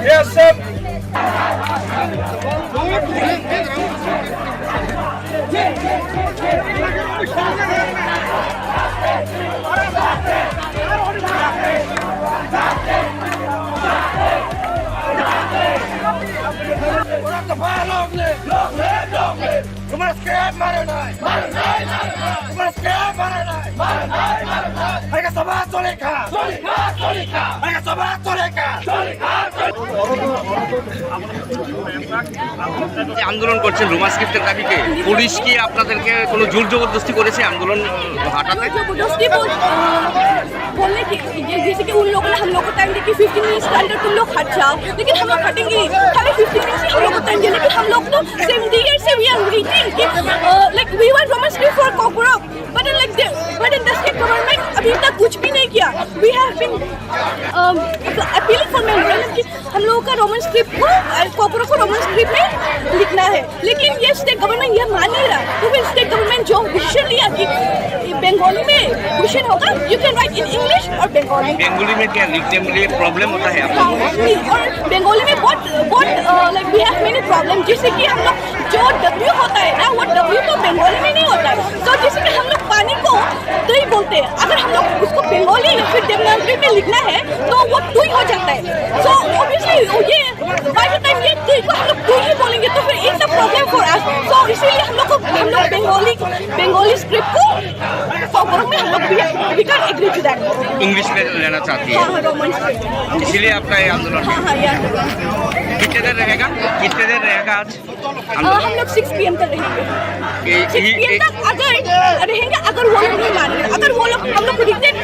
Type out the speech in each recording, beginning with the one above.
TSF আন্দোলন করছেন রুমা স্ক্রিপ্টের দাবিতে পুলিশ কি আপনাদেরকে কোনো জোর জবরদস্তি করেছে आंदोलन हटाते? जबरदस्ती बोलने की जैसे कि उन लोगों ने हम लोग को टाइम दिया कि 15 मिनट्स के अंदर तुम लोग हट जाओ, लेकिन हम लोग हटेंगे खाली 15 मिनट्स हम लोग को टाइम दिया, लेकिन हम लोग तो सेम ईयर से वी आर वेटिंग कि like we want roman script for Kokborok but like but in the state government अभी तक कुछ भी नहीं किया. We have been appealing for memorandum कि हम लोगों का रोमन स्क्रिप्ट को कोकोरक को रोमन स्क्रिप्ट में लिखना है, लेकिन ये स्टेट गवर्नमेंट ये मान नहीं रहा. तो फिर स्टेट गवर्नमेंट जो डिसीजन लिया कि बंगाली में क्वेश्चन होगा, you can write in English और बंगाली. बंगाली में क्या लिखने में प्रॉब्लम होता है आपको? और बंगाली में बहुत like we have many problem, जैसे कि हम लोग जो डब्ल्यू होता है ना वो डब्ल्यू तो बंगाली में नहीं होता है. तो जैसे कि हम लोग पानी को दही बोलते हैं, अगर हम लोग उसको बंगाली या फिर देवनागरी में लिखना है तो वो दुई हो जाता है. सो ऑब्वियसली ये बाय द टाइम ये दुई को हम लोग दुई ही बोलेंगे तो फिर it's a problem for us. So इसीलिए हम लोग बंगाली स्क्रिप्ट को कोकोरक में हम लोग we can agree to that. English में लेना चाहती है, हाँ रोमन स्क्रिप्ट, इसीलिए आपका ये आंदोलन. हाँ ये आंदोलन कितने देर रहेगा आज हम लोग 6 PM तक रहेंगे. 6 PM तक अगर रहेंगे, अगर वो लोग नहीं मान रहे, अगर वो लोग हम लोग रिटन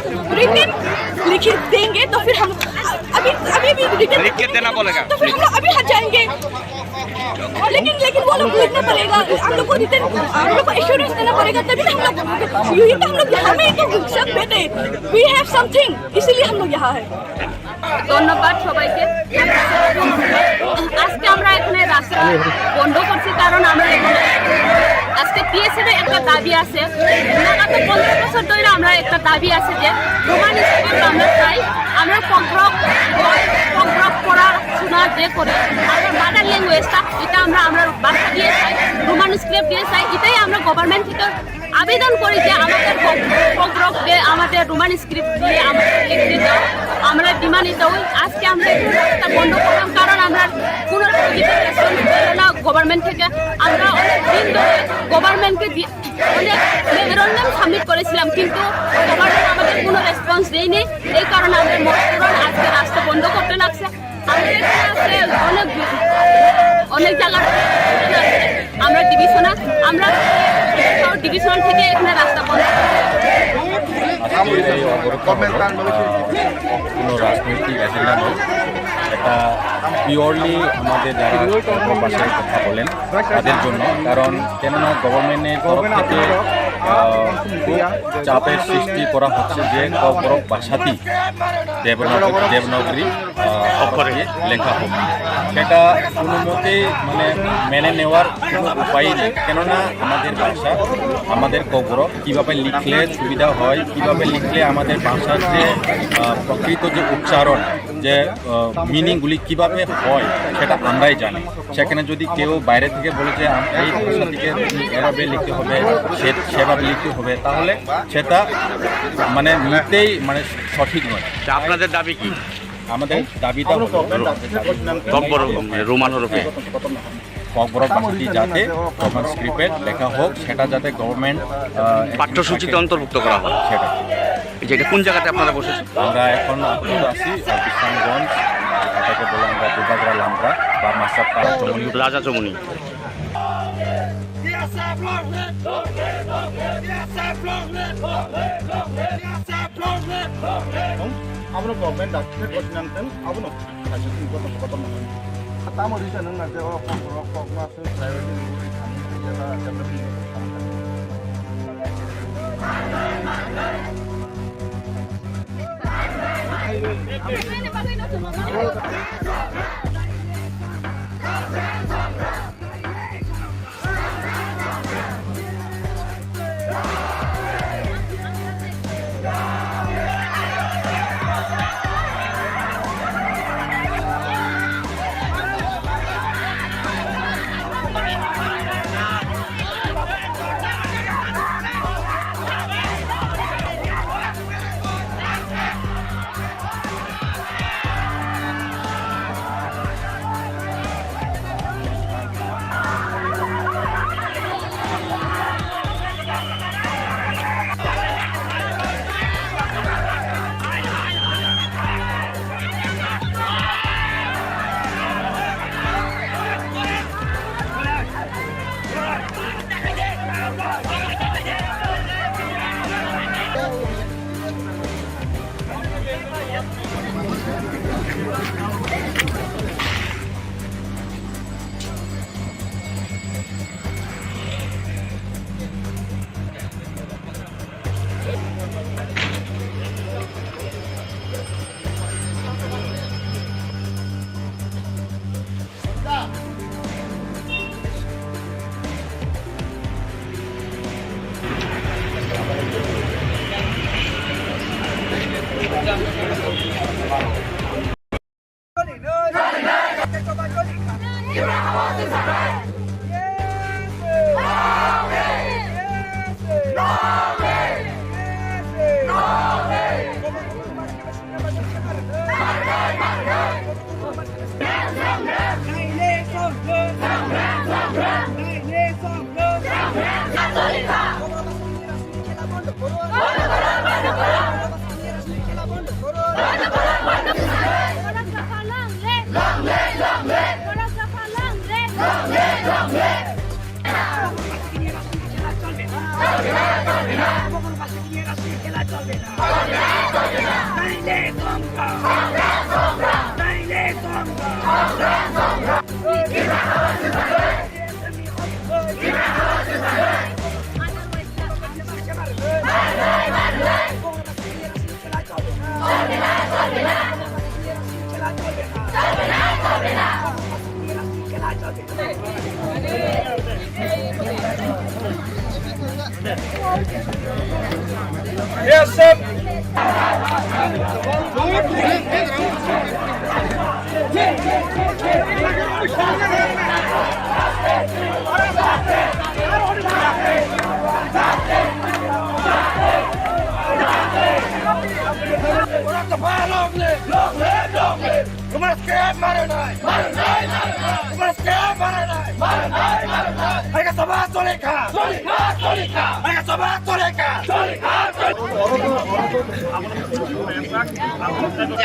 लिख देंगे तो फिर हम अभी रिटन लिख के देना बोलेगा तो फिर हम लोग अभी हट जाएंगे. लेकिन वो लोग लिखना पड़ेगा, हम लोग को रिटन हम लोग को एश्योरेंस देना पड़ेगा, तभी हम लोग यही तो हम लोग यहाँ में तो सब बैठे वी हैव समथिंग, इसीलिए हम लोग यहाँ है. ধন্যবাদ সবাইকে. আজকে আমরা এখানে রাস্তা বন্ধ করছি কারণ আমরা আজকে TSF এর একটা দাবি আছে. লাগাতার 15 বছর ধরে আমরা একটা দাবি আছে যে রোমান স্ক্রিপ্ট আমরা চাই, আমরা কোকোরক পড়া শোনা যে করে আমরা মাদার ল্যাঙ্গুয়েজটা এটা আমরা ভাষা দিয়ে চাই, রোমান স্ক্রিপ্ট দিয়ে চাই. এটাই আমরা গভর্নমেন্ট থেকে আবেদন করি যে আমাদের কোকোরক দিয়ে আমাদের রোমান স্ক্রিপ্ট দিয়ে আমাদের লিখতে দাও, আমরা ডিমান্ড হই. আজকে আমরা রাস্তা বন্ধ করলাম কারণ আমরা কোনো রেসপন্স পেল না গভর্নমেন্ট থেকে. আমরা অনেক দিন ধরে গভর্নমেন্টকে অনেক মেমোরেন্ডাম সাবমিট করেছিলাম, কিন্তু গভর্নমেন্ট আমাদের কোনো রেসপন্স দেয়নি. এই কারণে আমাদের মজদুররা আজকে রাস্তা বন্ধ করতে লাগছে. আমাদের এখানে আছে অনেক জায়গা আমরা ডিভিশনাল থেকে এখানে রাস্তা বন্ধ কোনো রাজনৈতিক এজেন্ডা নয়, এটা পিওরলি আমাদের যারা ভাষায় কথা বলেন তাদের জন্য. কারণ কেননা গভর্নমেন্টের তরফ থেকে খুব চাপের সৃষ্টি করা হচ্ছে যে কোকোরক ভাষাতেই দেবনাগরী অক্ষরে লেখা হোক. সেটা কোনো মতেই মেনে নেওয়ার কোনো উপায় নেই. কেননা আমাদের ভাষা, আমাদের কোকোরক কীভাবে লিখলে সুবিধা হয়, কীভাবে লিখলে আমাদের ভাষার যে প্রকৃত যে উচ্চারণ, যে মিনিংগুলি কীভাবে হয় সেটা আমরাই জানি. সেখানে যদি কেউ বাইরে থেকে বলে যে এই ভাষা থেকে এভাবে লিখতে হবে, সেভাবে লিখতে হবে, তাহলে সেটা নিতেই সঠিক নয়. আপনাদের দাবি কি? আমাদের দাবিটা রোমান হরফে কোকোরক ভাষাটি যাতে রোমান স্ক্রিপ্টে লেখা হোক, সেটা যাতে গভর্নমেন্ট পাঠ্যসূচিতে অন্তর্ভুক্ত করা হয়. সেটা যেটা কোন জায়গাতে আপনারা বসেছেন? আমরা এখন আছি বিশরামগঞ্জ, এটাকে বলে আমরা দুবাগড়া লামরা বা মাসাপাড়া চমুনি, রাজা চমুনি. Abang government dah berkenaan abang hasil itu kotor. Pertama di sana nanti orang masuk private ini kami kita jam lebih.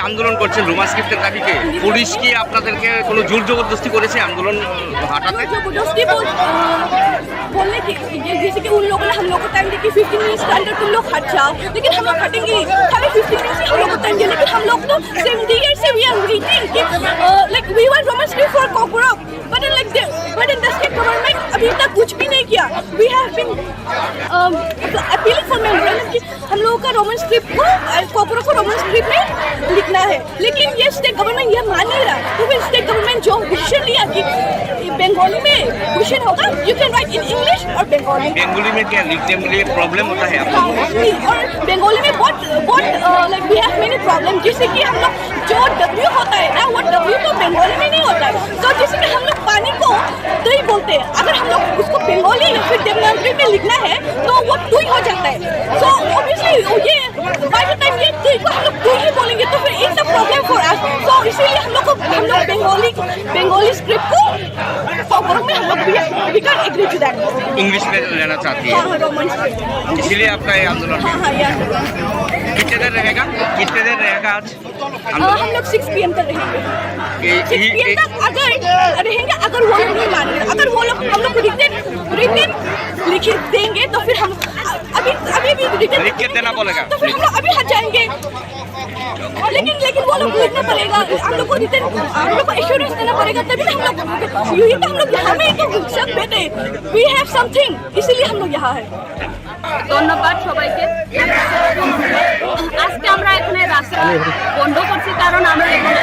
আন্দোলন করছেন রুমা স্ক্রিপ্টের দাবিকে, পুলিশ কি আপনাদেরকে কোনো জোর জবরদস্তি করেছে आंदोलन हटाते? जबरदस्ती बोलने की जैसे कि उन लोगों ने हम लोग को टाइम दी कि 15 मिनट्स के अंदर तुम लोग हट जाओ, लेकिन हम लोग हटेंगे खाली 15 मिनट्स ही हम लोग को टाइम दिया, लेकिन हम लोग तो 70 years से we are waiting कि like we were Roman script for Kotor, but in the state government अभी तक कुछ भी नहीं किया. We have been appealing for memorandum कि हम लोगों का रोमन स्क्रिप्ट को कोटर को रोमन स्क्रिप्ट में लिखना है, लेकिन ये स्टेट गवर्नमेंट ये मान नहीं रहा. तो फिर स्टेट गवर्नमेंट जो डिसीजन लिया कि बंगाली में क्वेश्चन होगा, you can write in English और बंगाली. बंगाली में क्या लिखने में प्रॉब्लम होता है आपको? और बंगाली में बहुत like we have many problem, जैसे कि हम लोग जो W होता है ना वो W तो बंगाली में नहीं होता है. तो जैसे कि हम लोग पानी को दही बोलते हैं, अगर हम लोग उसको बंगाली या फिर देवनागरी में लिखना है तो वो टू हो जाता है. सो ऑब्वियसली ये बाय द टाइम ये को हम लोग टू ही बोलेंगे तो फिर it's a problem for us. So इसीलिए हम लोग बंगाली स्क्रिप्ट को कोटर में हम लोग we can agree to that. English में लेना चाहती है, हाँ रोमन स्क्रिप्ट. इसलिए आपका ये आंदोलन हाँ ये कितने देर रहेगा आज आंदोलन? हम लोग 6 PM तक रहेंगे. 6 PM तक अगर रहेंगे, अगर वो लोग नहीं मानेंगे, अगर वो लोग हम लोग को रिटन लिख देंगे तो फिर हम अभी अभी भी रिटर्न लिख देना बोलेगा तो फिर हम लोग अभी हट जाएंगे। लेकिन वो लोग लिखना पड़ेगा, हम लोग को रिटर्न, हम लोग को एश्योरेंस देना पड़ेगा, तभी हम लोग ये तो हम लोग यहाँ में तो सब बेटे वी हैव समथिंग, इसीलिए हम लोग यहाँ है। ধন্যবাদ সবাইকে। আজকে আমরা এখানে রাস্তা বন্ধ করছি কারণ আমরা এখানে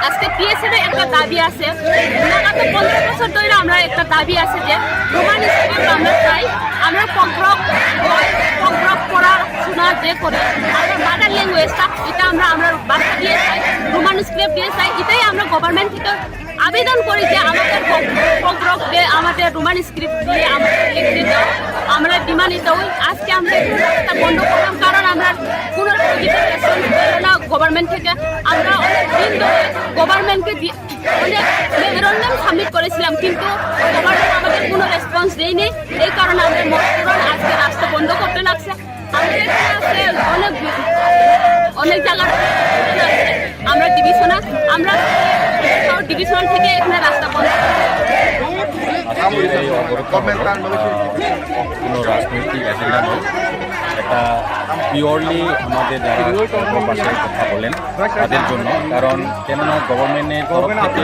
আজকে টিএসএফ এর একটা দাবি আছে, লাগাত 15 বছর ধরে আমরা একটা দাবি আছে যে রোমান স্কুল আমরা চাই, আমরা পগ্রক পড়াশোনা যে করে আমরা মাদার ল্যাঙ্গুয়েজটা এটা আমরা বাচ্চা দিয়ে চাই, রোমান স্ক্রিপ্ট দিয়ে চাই, এটাই আমরা গভর্নমেন্ট থেকে আবেদন করি যে আমাদের পগ্রক দিয়ে আমাদের রোমান স্ক্রিপ্ট দিয়ে আমাদের লিখতে দাও, আমরা ডিমান্ড এটা ওই আজকে আমরা রাস্তা বন্ধ করলাম কারণ আমরা কোনো না গভর্নমেন্ট থেকে। আমরা অনেক দিন ধরে গভর্নমেন্টকে অনেক মেমোরেন্ডাম সাবমিট করেছিলাম কিন্তু গভর্নমেন্ট আমাদের কোনো রেসপন্স দেয়নি, এই কারণে আমাদের মজদুররা আজকে রাস্তা বন্ধ করতে লাগছে। আমাদের এখানে আছে অনেক জায়গার আমরা ডিভিশনাল থেকে এখানে রাস্তা বন্ধ আজকের এই অবরোধ কোনো রাজনৈতিক এজেন্ডা নয়, এটা পিওরলি আমাদের যারা ভাষায় কথা বলেন তাদের জন্য। কারণ কেননা গভর্নমেন্টের তরফ থেকে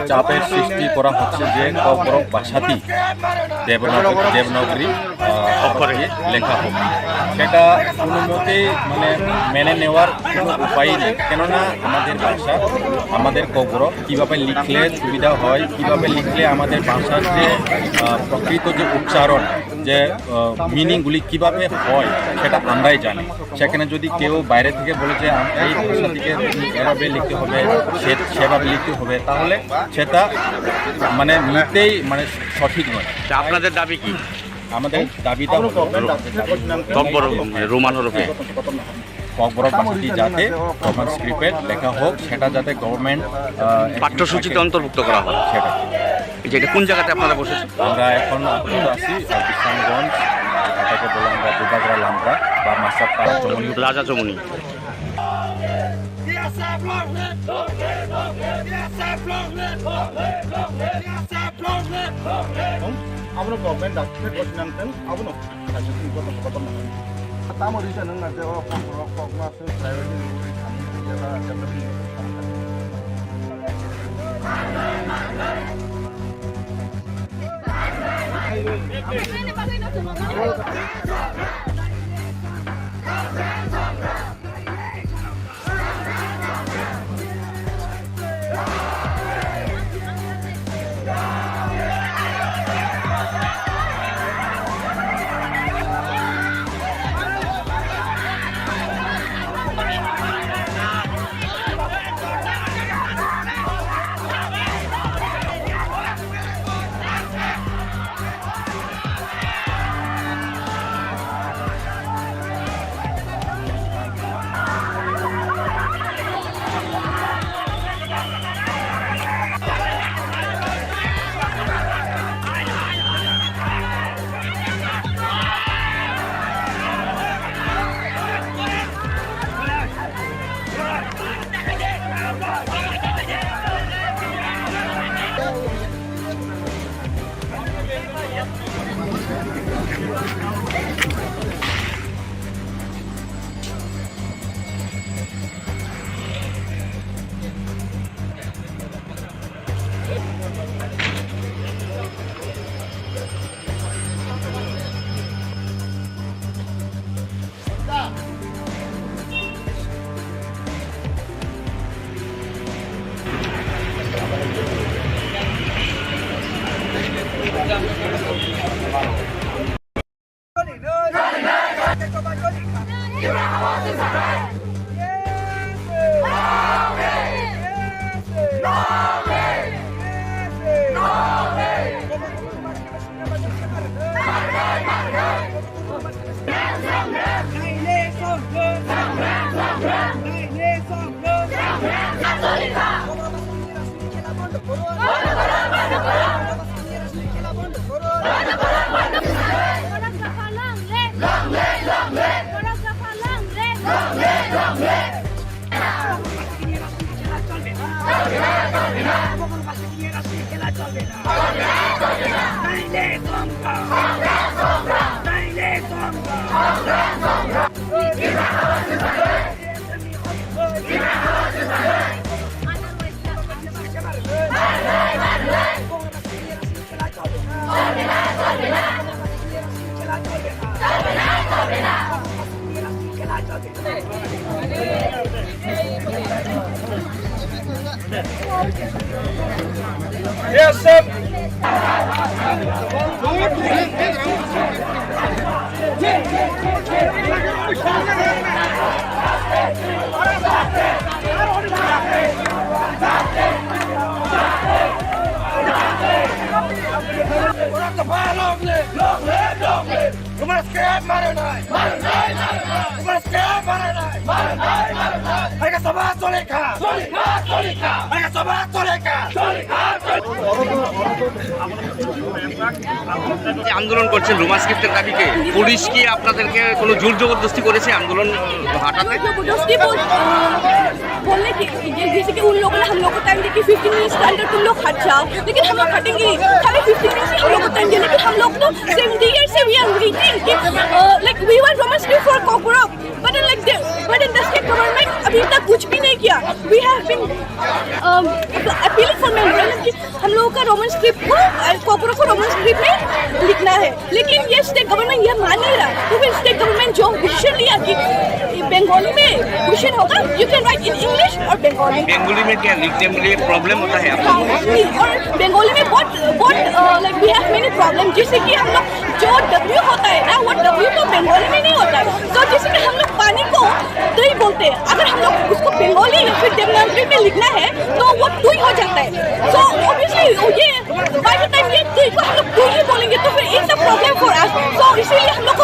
চাপের সৃষ্টি করা হচ্ছে যে কবরক ভাষাতেই দেবনাগরী অক্ষরে লেখা হোক, সেটা কোনো মতেই মানে মেনে নেওয়ার কোনো উপায় নেই। কেননা আমাদের ভাষা, আমাদের কবরক কীভাবে লিখলে সুবিধা হয়, কীভাবে লিখলে আমাদের ভাষার যে প্রকৃত যে উচ্চারণ, যে মিনিংগুলি কীভাবে হয় সেটা আমরাই জানি। সেখানে যদি কেউ বাইরে থেকে বলে যে এই ভাষা থেকে এভাবে লিখতে হবে, সেভাবে লিখতে হবে, তাহলে সেটা মানে নিতেই মানে সঠিক নয়। আপনাদের দাবি কি? আমাদের দাবিটা রোমান হরফে ককবরক ভাষাটি যাতে রোমান স্ক্রিপ্টে লেখা হোক, সেটা যাতে গভর্নমেন্ট পাঠ্যসূচিতে অন্তর্ভুক্ত করা হয়। সেটা এটা কোন জায়গাতে আপনারা বসেছেন? আমরা এখন আছি বিশ্বনাথগঞ্জ, এটাকে বলে আমরা দুবাগরা লামরা বা মাসাপাড়া চমনি রাজা চমনি। Abang government dapat koordinasi, abang kasih tinggal tempat mana. Tamu di sana nanti orang pok masuk saya ini kami kita dapat ini. Chini Khorang Tripura TSF যে আন্দোলন করছেন রোমান স্ক্রিপ্টের দাবিকে, পুলিশ কি আপনাদেরকে কোনো জোর জবরদস্তি করেছে আন্দোলন হাঁটাতে? जबरदस्ती बोलने की जैसे कि उन लोगों ने हम लोग को टाइम दी कि 15 मिनट्स के अंदर तुम लोग हट जाओ, लेकिन हम लोग हटेंगे खाली 15 मिनट्स ही हम लोग को टाइम दिया, लेकिन हम लोग तो 70 years से we are waiting कि like we were Roman script for Kotor, but in the state government अभी तक कुछ भी नहीं किया. We have been appealing for memorandum कि हम लोगों का रोमन स्क्रिप्ट को कोटर को रोमन स्क्रिप्ट में लिखना है, लेकिन ये स्टेट गवर्नमेंट ये मान नहीं रहा. तो फिर स्टेट गवर्नमेंट जो डिसीजन लिया कि बंगाली में क्वेश्चन होगा, you can write in English और बंगाली. बेंगोली में क्या लिखने में प्रॉब्लम होता है आपको? और बंगाली में बहुत like we have many problem, जैसे कि हम लोग जो W होता है ना वो W तो बंगाली में नहीं होता है. तो जैसे कि हम लोग पानी को दही बोलते हैं, अगर हम लोग उसको बंगाली या फिर देवनागरी में लिखना है तो वो टू हो जाता है. सो ऑब्वियसली ये बाय द टाइम ये टू को हम लोग टू ही बोलेंगे तो फिर it's a problem for us. So इसीलिए हम लोग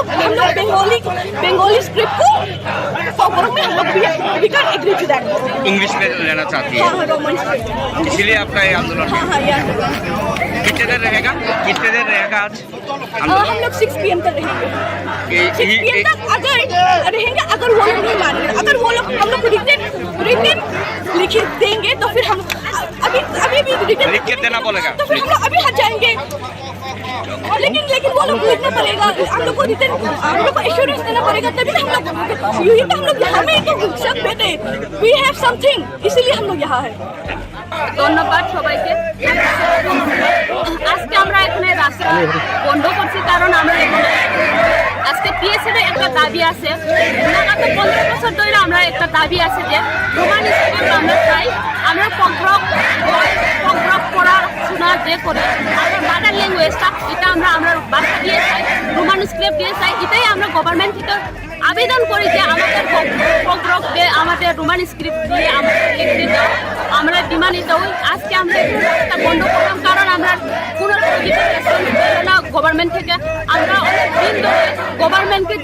बंगाली स्क्रिप्ट को कोटर में हम लोग we can agree to that. English में लेना चाहती है, हाँ रोमन स्क्रिप्ट. इसलिए आपका ये आंदोलन हाँ ये आंदोलन कितने देर रहेगा आज आंदोलन? हम लोग 6 PM तक रहेंगे. 6 PM तक अगर रहेंगे, अगर वो लोग नहीं मान रहे, अगर वो लोग हम लोग को रिटन लिख देंगे तो फिर हम अभी भी रिटन लिख के देना बोलेगा तो फिर हम लोग अभी हट जाएंगे. लेकिन वो लोग लिखना पड़ेगा, हम लोग को रिटन हम लोग को एश्योरेंस देना पड़ेगा, तभी हम लोग यही तो हम लोग यहाँ में तो सब बैठे वी हैव समथिंग, इसीलिए हम लोग यहाँ है. ধন্যবাদ সবাইকে। আজকে আমরা এখানে রাস্তা বন্ধ করছি কারণ আমরা এখানে আজকে TSF এর একটা দাবি আছে, লাগাত 15 বছর ধরে আমরা একটা দাবি আছে যে রোমান স্কুল আমরা চাই, আমরা পগ্রক পড়াশোনা যে করে আমরা মাদার ল্যাঙ্গুয়েজটা এটা আমরা ভাষা দিয়ে চাই, রোমান স্ক্রিপ্ট দিয়ে চাই, এটাই আমরা গভর্নমেন্ট থেকে আবেদন করি যে আমাদের পগ্রক দিয়ে আমাদের রোমান স্ক্রিপ্ট দিয়ে আমরা লিখতে দাও, আমরা ডিমান্ড দেই। আজকে আমরা এটা বন্ধ করলাম কারণ আমরা কোনো না গভর্নমেন্ট থেকে, আমরা অনেক দিন ধরে গভর্নমেন্টকে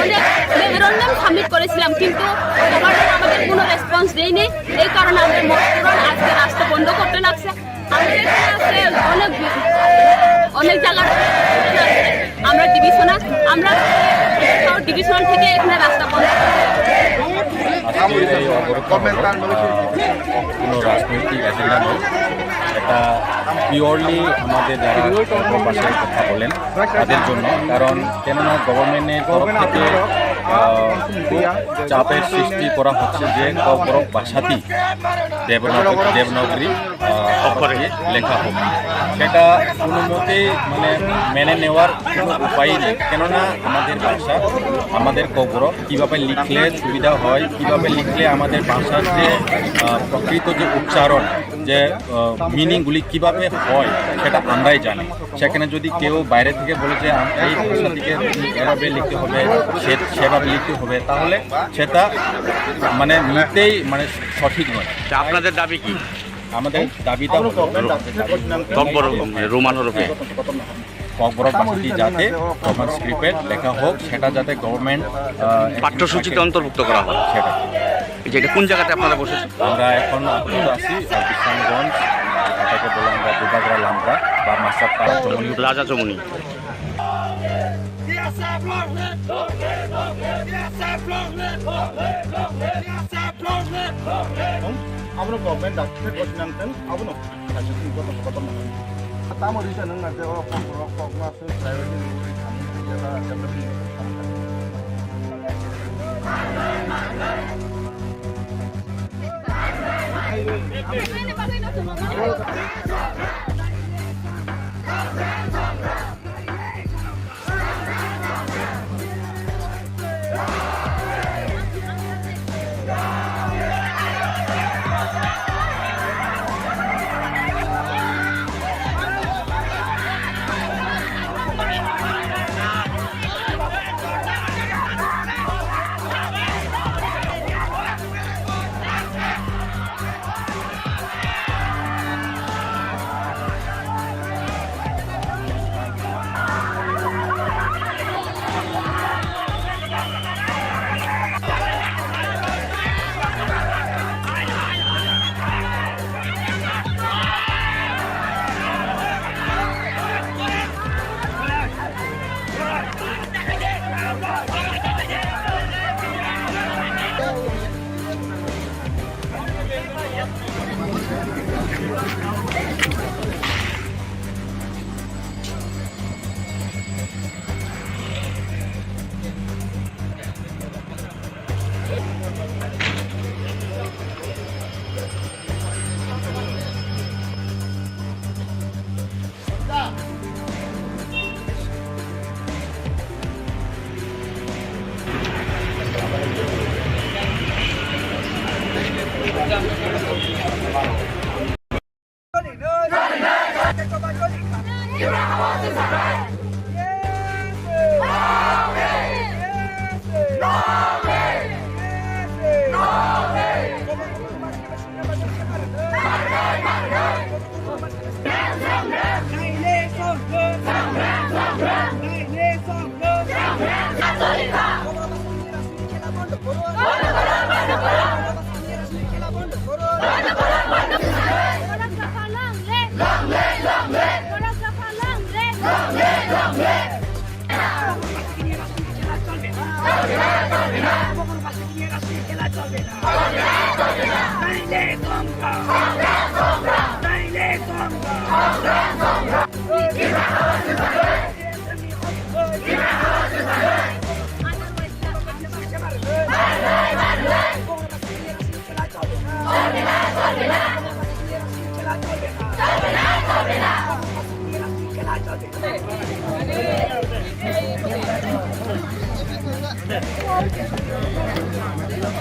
অনেক মেমোরেন্ডাম সাবমিট করেছিলাম কিন্তু গভর্নমেন্ট আমাদের কোনো রেসপন্স দেয়নি, এই কারণে আমাদের মজদুররা আজকে রাস্তা বন্ধ করতে লাগছে। আমাদের এখানে অনেক জায়গায় আমরা ডিভিশনাল থেকে এখানে রাস্তা বন্ধ কোনো রাজনৈতিক এজেন্ডা নয়, এটা পিওরলি আমাদের যারা ভাষায় কথা বলেন তাদের জন্য। কারণ কেননা গভর্নমেন্টের তরফ থেকে চাপের সৃষ্টি করা হচ্ছে যে কবরক ভাষাতেই দেবনাগরী অক্ষরে লেখা হোক, সেটা কোনো মতেই মেনে নেওয়ার কোনো উপায় নেই। কেননা আমাদের ভাষা, আমাদের কবরক কীভাবে লিখলে সুবিধা হয়, কীভাবে লিখলে আমাদের ভাষার যে প্রকৃত যে উচ্চারণ, যে মিনিংগুলি কীভাবে হয় সেটা আমরাই জানি। সেখানে যদি কেউ বাইরে থেকে বলে যে এই ভাষা থেকে এভাবে লিখতে হবে, সেভাবে লিখতে হবে, তাহলে সেটা নিতেই সঠিক নয়। আপনাদের দাবি কি? আমাদের দাবিটা রোমান হরফে ককবরক ভাষাটি যাতে রোমান স্ক্রিপ্টে লেখা হোক, সেটা যাতে গভর্নমেন্ট পাঠ্যসূচিতে অন্তর্ভুক্ত করা হয়। সেটা এটা কোন জায়গাতে আপনারা বসেছেন? আমরা এখন আছি বিশ্বনাথগঞ্জ, এটাকে বলে আমরা দুবাগড়া লামরা বা মাসাপাড়া চমনি রাজা চমনি। Abno government doctor ko sinangtan abno kasi ko to ko to tamo rin nang na dewa ko na so priority rule kami ya development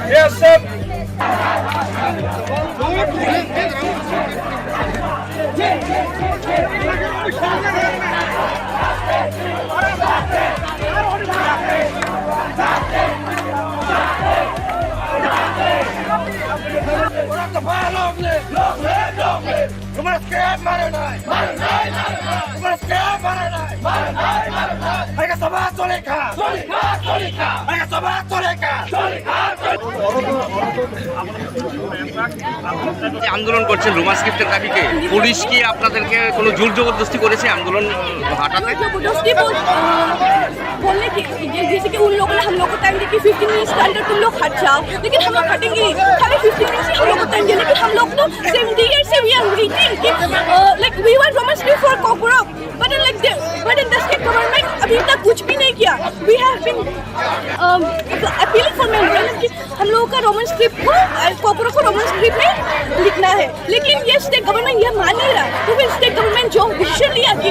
TSF যে আন্দোলন করছেন রুমা স্ক্রিপ্টের দাবিকে, পুলিশ কি আপনাদেরকে কোনো জোর জবরদস্তি করেছে আন্দোলন হাঁটাতে? जबरदस्ती बोलने की जैसे कि उन लोगों ने हम लोग को टाइम दिया कि 15 मिनट्स के अंदर तुम लोग हट जाओ, लेकिन हम लोग हटेंगे नहीं। खाली 15 मिनट्स हम लोग को टाइम दिया, लेकिन हम लोग तो 70 years से we are waiting कि like we were Roman script for Kotor, but in the state government अभी तक कुछ भी नहीं किया। We have been appealing for memorandum कि हम लोगों का रोमन स्क्रिप्ट को कोपर को रोमन स्क्रिप्ट में लिखना है, लेकिन ये स्टेट गवर्नमेंट ये मान नहीं रहा। तो फिर स्टेट गवर्नमेंट जो डिसीजन लिया कि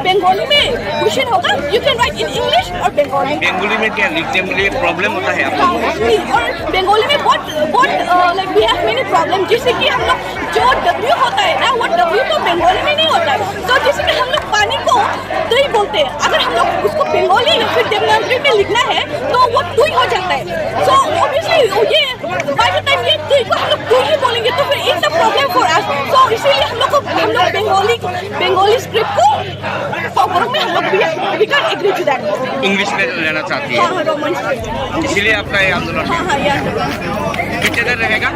बंगाली में क्वेश्चन होगा, you can write in English और बंगाली। बेंगोली में क्या लिखने में प्रॉब्लम होता है आपको? और बंगाली में बहुत like we have many problem, जैसे कि हम लोग जो W होता है ना, वो W तो बंगाली में नहीं होता है। तो जैसे कि हम लोग पानी को दही बोलते हैं, अगर हम लोग उसको बंगाली या फिर देवनागरी में लिखना है तो वो टुई हो जाता है। सो ऑब्वियसली ये बाय द टाइम ये टुई को हम लोग टुई ही बोलेंगे तो फिर it's a problem for us. So इसीलिए हम लोग बंगाली स्क्रिप्ट को फॉर में हम लोग we can agree to that. English में लेना चाहती है, हाँ रोमन स्क्रिप्ट, इसलिए आपका ये आंदोलन हाँ हाँ ये कितने देर रहेगा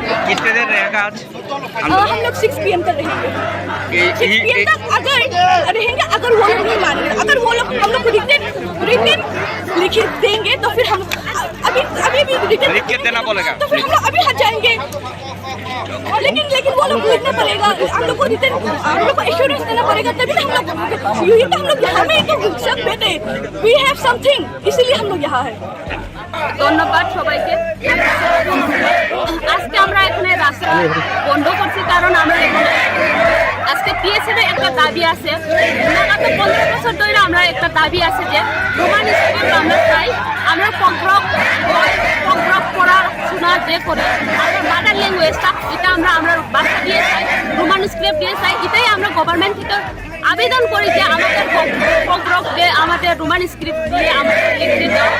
आज हम लोग 6 PM तक रहेंगे। 6 PM तक अगर रहेंगे, अगर वो लोग नहीं मान रहे, अगर वो लोग हम लोग रिटन लिख देंगे तो फिर हम अभी रिटन लिख के देना बोलेगा तो फिर हम लोग अभी हट जाएंगे। लेकिन वो लोग लिखना पड़ेगा, हम लोग को रिटन हम लोग को एश्योरेंस देना पड़ेगा, तभी तो हम लोग ये तो हम लोग यहाँ में तो सब बैठे वी हैव समथिंग, इसीलिए हम लोग यहाँ है। ধন্যবাদ সবাইকে। আজকে আমরা এখানে রাস্তা বন্ধ করছি কারণ আমরা এখানে আজকে TSF এর একটা দাবি আছে। লাগাত 15 বছর ধরে আমরা একটা দাবি আছে যে রোমান স্কুল আমরা চাই, আমরা পগ্রক পড়াশোনা যে করি আমরা মাদার ল্যাঙ্গুয়েজটা এটা আমরা ভাষা দিয়ে চাই, রোমান স্ক্রিপ্ট দিয়ে চাই। এটাই আমরা গভর্নমেন্ট থেকে আবেদন করি যে আমাদের পগ্রক যে আমাদের রোমান স্ক্রিপ্ট দিয়ে আমাদের লিখতে দাও,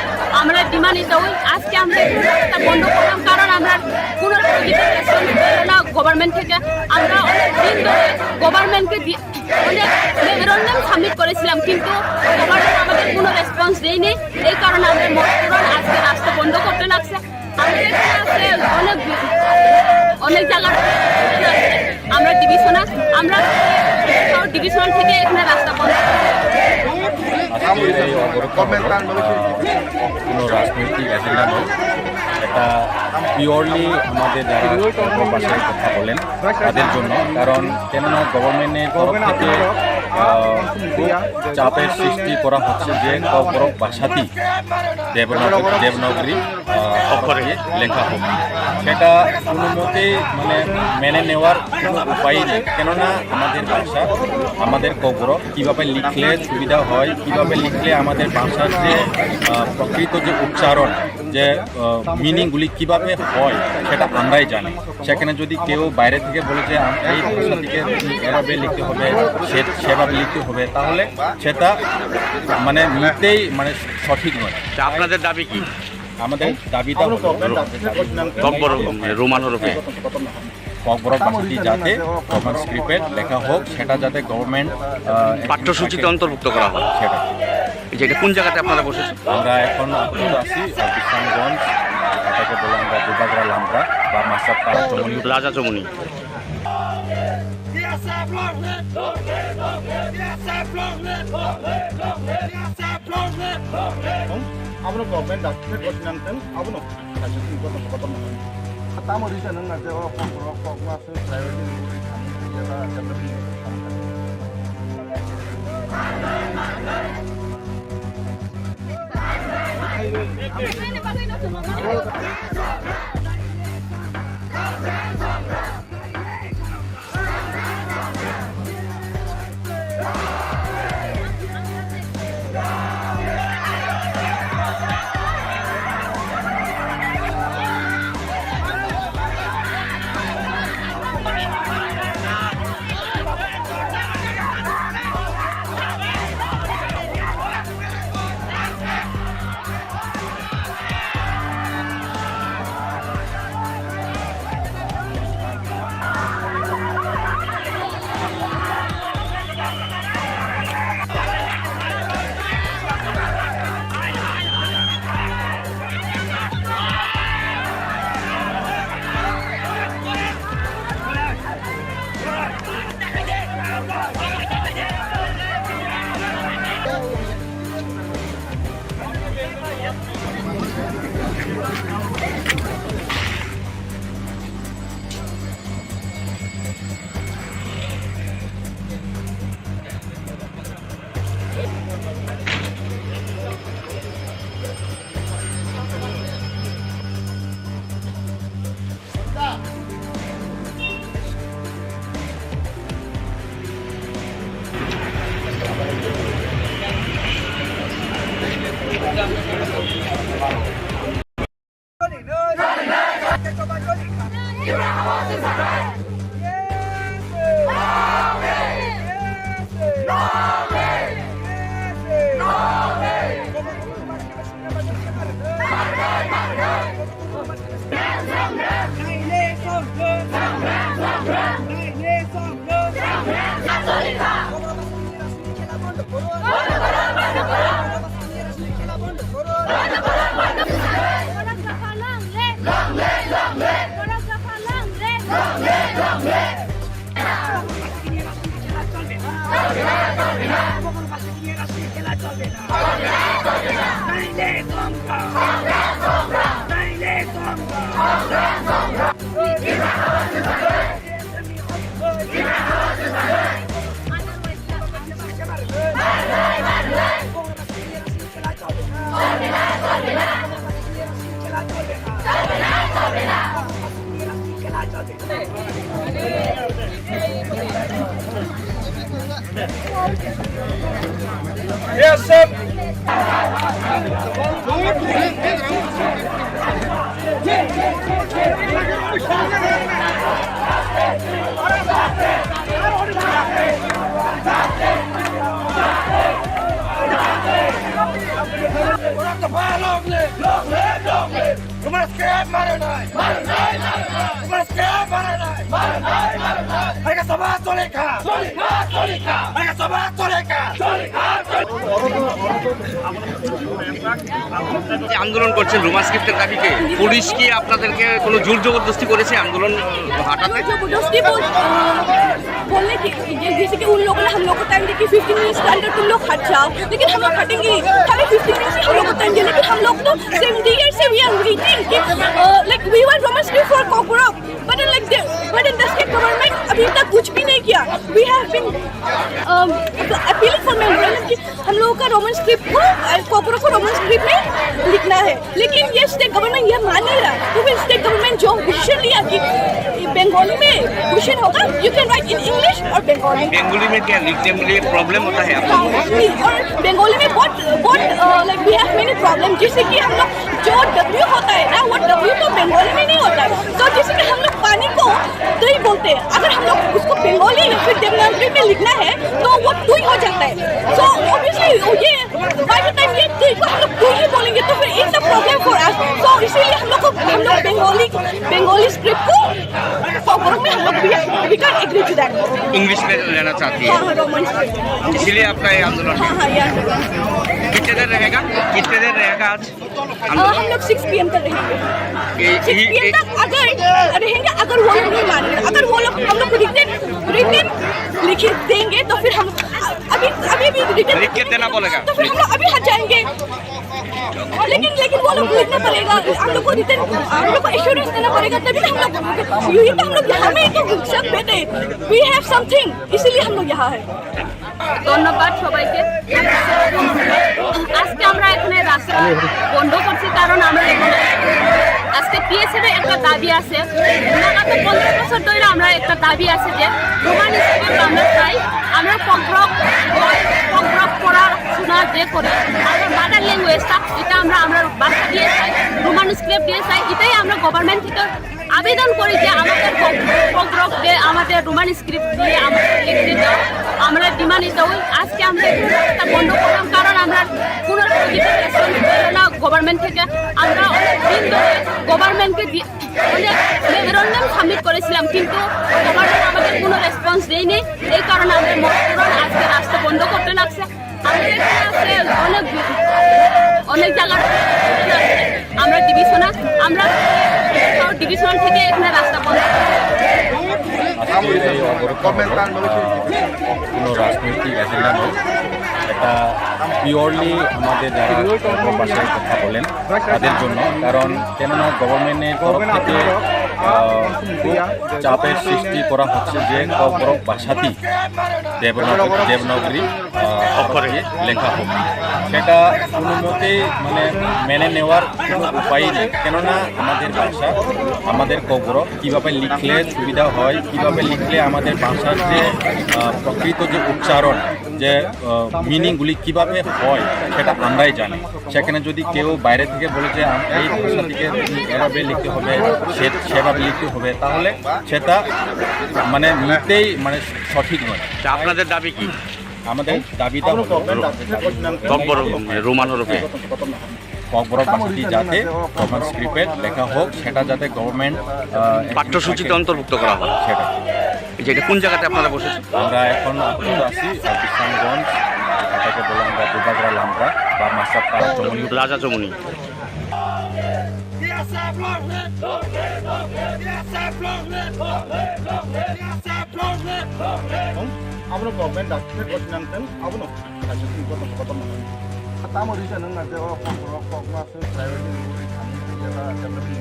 আমরা ডিমান্ড ওই আজকে আমরা এটা বন্ধ করলাম কারণ আমরা কোনো রেসপন্স পেল না গভর্নমেন্ট থেকে। আমরা অনেক দিন ধরে গভর্নমেন্টকে অনেক মেমোরেন্ডাম সাবমিট করেছিলাম, কিন্তু গভর্নমেন্ট আমাদের কোনো রেসপন্স দেয়নি। এই কারণে আমরা মজবুরন আজকে রাস্তা বন্ধ করতে লাগছে। আমাদের এখানে আছে অনেক জায়গা আমরা ডিভিশনাল থেকে এখানে রাস্তা বন্ধ কোনো রাজনৈতিক এজেন্ডা নয়, এটা পিওরলি আমাদের যারা ভাষায় কথা বলেন তাদের জন্য। কারণ কেননা গভর্নমেন্টের তরফ থেকে খুব চাপের সৃষ্টি করা হচ্ছে যে কবরক ভাষাতেই দেবনাগরী অক্ষরে লেখা হোক, সেটা কোনো মতেই মানে মেনে নেওয়ার কোনো উপায় নেই। কেননা আমাদের ভাষা, আমাদের কবরক কীভাবে লিখলে সুবিধা হয়, কীভাবে লিখলে আমাদের ভাষার যে প্রকৃত যে উচ্চারণ, যে মিনিংগুলি কীভাবে হয় সেটা আমরাই জানি। সেখানে যদি কেউ বাইরে থেকে বলে যে এই ভাষাটিকে এভাবে লিখতে হবে, সেভাবে লিখতে হবে, তাহলে সেটা মানে নিতেই মানে সঠিক নয়। আপনাদের দাবি কি? আমাদের দাবিটা রোমান হরফে ককবরক ভাষাটি যাতে রোমান স্ক্রিপ্টে লেখা হোক, সেটা যাতে গভর্নমেন্ট পাঠ্যসূচিতে অন্তর্ভুক্ত করা হয় সেটা। যেটা কোন জায়গাতে আপনারা বসেছেন? আমরা এখন আছি বিশরামগঞ্জ, এটাকে বলে আমরা দুবাগরা লামরা বা মাসাপাড়া চমুনি রাজা চমুনি। abno government doctor kosinang ten abno kaisa tin kotor kotor na tamo risa nang nate o pok ma su priority ni tham ya la development tham TSF আন্দোলন করছেন রুমাস গিফটের দাবিতে পুলিশ কি আপনাদেরকে কোনো জোর জবরদস্তি করেছে আন্দোলন हटाते? जबरदस्ती बोलने की जैसे कि उन लोगों ने हम लोग को टाइम दिया कि 15 मिनट्स के अंदर तुम लोग हट जाओ, लेकिन हम लोग हटेंगे खाली 15 मिनट्स ही हम लोग को टाइम दिया, लेकिन हम लोग तो सेम ईयर से वी आर वेटिंग कि like we were romantic for Kokborok but in the state government अभी तक कुछ भी नहीं किया. We have been appealing for memorandum कि हम लोगों का रोमन स्क्रिप्ट को कोकोरक को रोमन स्क्रिप्ट में लिखना है, लेकिन ये स्टेट गवर्नमेंट ये मान नहीं रहा. तो फिर स्टेट गवर्नमेंट जो डिसीजन लिया कि बंगाली में क्वेश्चन होगा, you can write in English और बंगाली. बंगाली में क्या लिखने में प्रॉब्लम होता है आपको? और बंगाली में बहुत like we have many problem, जैसे कि हम लोग जो डब्ल्यू होता है ना वो डब्ल्यू तो बंगाली में नहीं होता है. तो जैसे कि हम लोग पानी को दही बोलते हैं, अगर हम लोग उसको बंगाली या फिर देवनागरी में लिखना है तो वो दुई हो जाता है. सो ऑब्वियसली ये बाय द टाइम ये दुई को हम लोग दुई ही बोलेंगे तो फिर इट्स अ प्रॉब्लम फॉर अस. तो इसीलिए हम लोग बंगाली स्क्रिप्ट को कोकोरक में हम लोग we can agree to that. English में लेना चाहती है, हाँ रोमन स्क्रिप्ट. इसलिए आपका ये आंदोलन है. हाँ ये आंदोलन कितने देर रहेगा आज हम लोग 6 PM तक रहेंगे. 6 PM तक अगर रहेंगे, अगर वो लोग नहीं मान रहे, अगर वो लोग हम लोग रिटन लिख देंगे तो फिर हम अभी भी रिटन लिख के देना बोलेगा तो फिर हम लोग अभी हट जाएंगे. लेकिन वो लोग खरीदना पड़ेगा, हम लोग को रिटर्न, हम लोग को एश्योरेंस देना पड़ेगा, तभी हम लोग यही तो हम लोग यहाँ में तो सब बैठे, वी हैव समथिंग, इसीलिए हम लोग यहाँ है। ধন্যবাদ সবাইকে। আজকে আমরা এখানে রাস্তা বন্ধ করছি কারণ আমরা এখানে আজকে TSF এর একটা দাবি আছে। লাগাতার 15 বছর ধরে আমরা একটা দাবি আছে যে রোমান স্কুল আমরা চাই, আমরা পগ্রক পড়া শোনা যে করে আমরা মাদার ল্যাঙ্গুয়েজটা এটা আমরা ভাষা দিয়ে চাই, রোমান স্ক্রিপ্ট দিয়ে চাই, এটাই আমরা গভর্নমেন্ট থেকে আবেদন করি যে আমাদের পগ্রক দিয়ে আমাদের রোমান স্ক্রিপ্ট দিয়ে আমাদের লিখতে দাও, আমরা ডিমান্ড এটা ওই আজকে আমরা রাস্তা বন্ধ করলাম কারণ আমরা কোনো রেসপন্স পেল না গভর্নমেন্ট থেকে। আমরা অনেক দিন ধরে গভর্নমেন্টকে অনেক মেমোরেন্ডাম সাবমিট করেছিলাম কিন্তু গভর্নমেন্ট আমাদের কোনো রেসপন্স দেয়নি, এই কারণে আমাদের মজদুররা আজকে রাস্তা বন্ধ করতে লাগছে। আমাদের এখানে আছে অনেক জায়গার আমরা ডিভিশনাল থেকে এখানে রাস্তা বন্ধ কোনো রাজনৈতিক এজেন্ডা নয়, এটা পিওরলি আমাদের যারা ভাষায় কথা বলেন তাদের জন্য। কারণ কেননা গভর্নমেন্টের তরফ থেকে খুব চাপের সৃষ্টি করা হচ্ছে যে কবরক ভাষাতেই দেবনাগরী অক্ষরে লেখা হোক, সেটা কোনো মতেই মানে মেনে নেওয়ার কোনো উপায় নেই। কেননা আমাদের ভাষা, আমাদের কবরক কীভাবে লিখলে সুবিধা হয়, কীভাবে লিখলে আমাদের ভাষার যে প্রকৃত যে উচ্চারণ, যে মিনিংগুলি কীভাবে হয় সেটা আমরাই জানি। সেখানে যদি কেউ বাইরে থেকে বলে যে এই ভাষা থেকে এভাবে লিখতে হবে, সেভাবে লিখতে হবে, তাহলে সেটা মানে নিতেই মানে সঠিক নয়। আপনাদের দাবি কি? আমাদের দাবিটা রোমান হরফে কবরক ভাষাটি যাতে রোমান স্ক্রিপ্টে লেখা হোক, সেটা যাতে গভর্নমেন্ট পাঠ্যসূচিতে অন্তর্ভুক্ত করা হয়, সেটা। যেটা কোন জায়গাতে আপনারা বসেছেন? আমরা এখন আপাতত আছি বিশরামগঞ্জ, এটাকে বলে আমরা দুবাগড়া লামরা বা মাসাপাড়া চমনি, রাজা চমনি। Abang government dah kita nanten, abang nak kasih kotor nak. Tamu di sana nak jawab pokok masuk saya ini boleh kami kita akan lebih.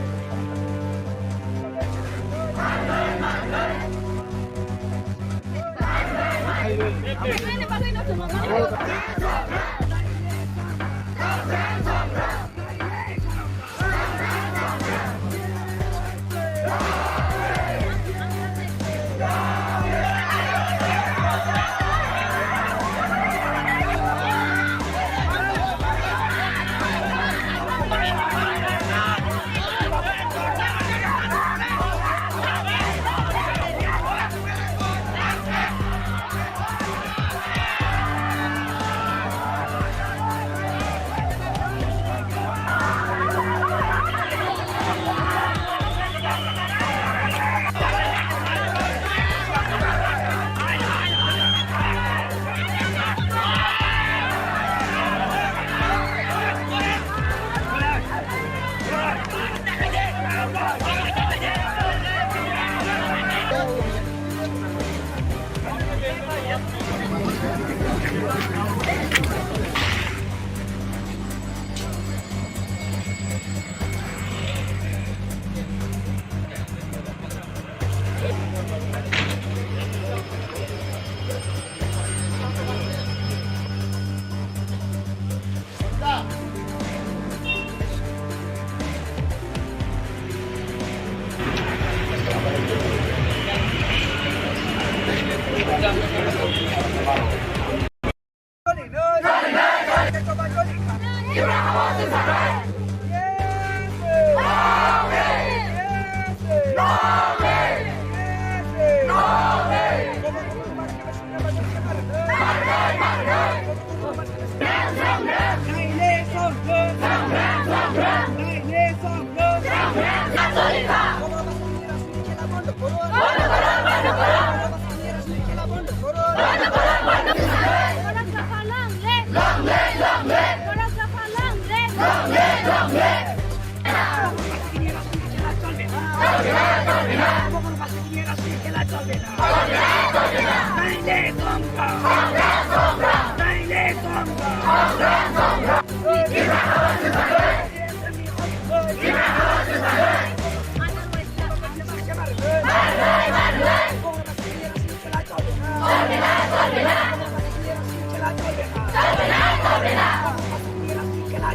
Long live! যে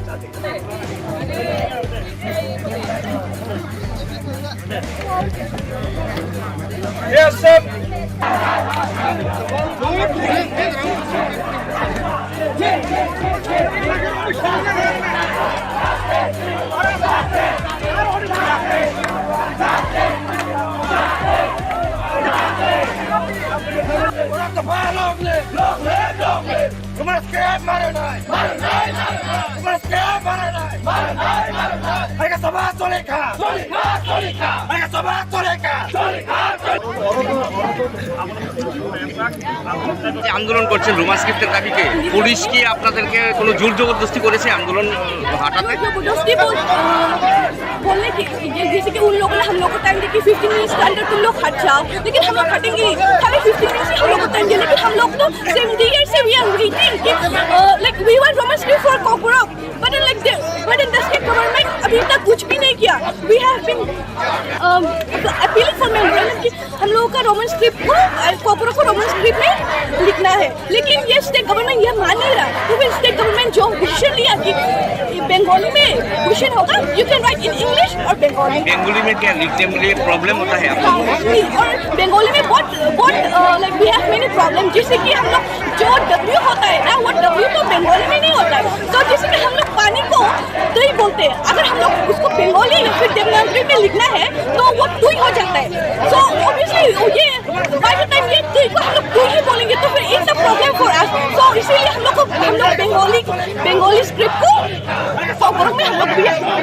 আন্দোলন করছেন রোমান স্ক্রিপ্টের দাবিকে, পুলিশ কি আপনাদেরকে কোনো জোর জবরদস্তি করেছে আন্দোলন হাঁটাতে? जबरदस्ती बोलने की जैसे कि उन लोगों ने हम लोग को टाइम दिया कि 15 मिनट्स के अंदर तुम लोग हट जाओ, लेकिन हम लोग हटेंगे खाली 15 मिनट्स ही हम लोग को टाइम दिया, लेकिन हम लोग तो सेम ईयर से वी आर वेटिंग कि like we were roman script for Kokborok, but in the state government अभी तक कुछ भी नहीं किया. We have been appealing for memorandum कि हम लोगों का रोमन स्क्रिप्ट को कोकोरक को रोमन स्क्रिप्ट में लिखना है, लेकिन ये स्टेट गवर्नमेंट ये मान नहीं रहा. तो फिर स्टेट गवर्नमेंट जो डिसीजन लिया कि बंगाली में क्वेश्चन होगा, you can write in English और बंगाली. बेंगोली में क्या लिखने में प्रॉब्लम होता है आपको? और बंगाली में बहुत like we have many problem, जैसे कि हम लोग जो डब्ल्यू होता है ना, वो डब्ल्यू तो बंगाली में नहीं होता है. तो जैसे कि हम लोग पानी को दही बोलते हैं, अगर हम लोग उसको बंगाली या फिर देवनागरी में लिखना है तो वो दुई हो जाता है. सो ऑब्वियसली ये बाय द टाइम ये दुई को हम लोग दुई ही बोलेंगे तो फिर it's a problem for us. So इसीलिए हम लोग बंगाली स्क्रिप्ट को कोकोरक में हम लोग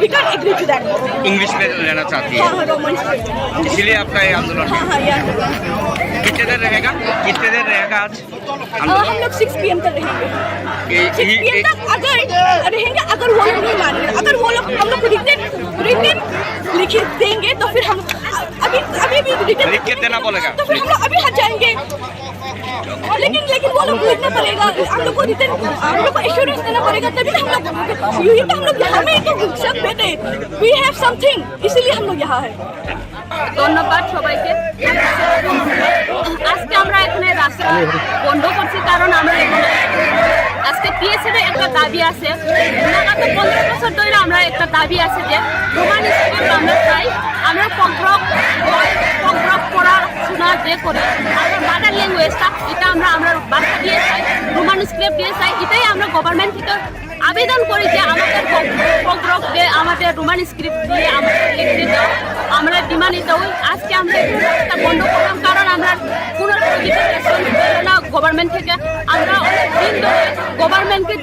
we can agree to that. English में लेना चाहती है, हाँ, रोमन स्क्रिप्ट. इसलिए आपका ये आंदोलन है. हाँ, ये आंदोलन. कितने देर रहेगा आज हम लोग 6 PM तक रहेंगे. 6 PM तक अगर रहेंगे, अगर वो लोग नहीं मान रहे, अगर वो लोग हम लोग रिटन लिख देंगे तो फिर हम अभी रिटन लिख के देना बोलेगा तो फिर हम लोग अभी हट जाएंगे. लेकिन वो लोग लिखना पड़ेगा, हम लोग को रिटन हम लोग को एश्योरेंस देना पड़ेगा, तभी हम लोग यही तो हम लोग यहाँ में तो सब बैठे वी हैव समथिंग, इसीलिए हम लोग यहाँ है. ধন্যবাদ সবাইকে। আজকে আমরা এখানে রাস্তা বন্ধ করছি কারণ আমরা এখানে আজকে TSF এর একটা দাবি আছে, লাগাতার 15 বছর ধরে আমরা একটা দাবি আছে যে রোমান স্কুল আমরা চাই, আমরা কোকরক পড়াশোনা যে করে আমরা মাদার ল্যাঙ্গুয়েজটা এটা আমরা বাচ্চা দিয়ে চাই, রোমান স্ক্রিপ্ট দিয়ে চাই, এটাই আমরা গভর্নমেন্ট থেকে আবেদন করি যে আমাদের কোকরক দিয়ে আমাদের রোমান স্ক্রিপ্ট দিয়ে আমাদের লিখতে দাও, আমরা ডিমান্ড ওই আজকে আমরা রাস্তা বন্ধ করলাম কারণ আমরা কোনো নোটিফিকেশন পেল না গভর্নমেন্ট থেকে। আমরা অনেক দিন ধরে গভর্নমেন্টকে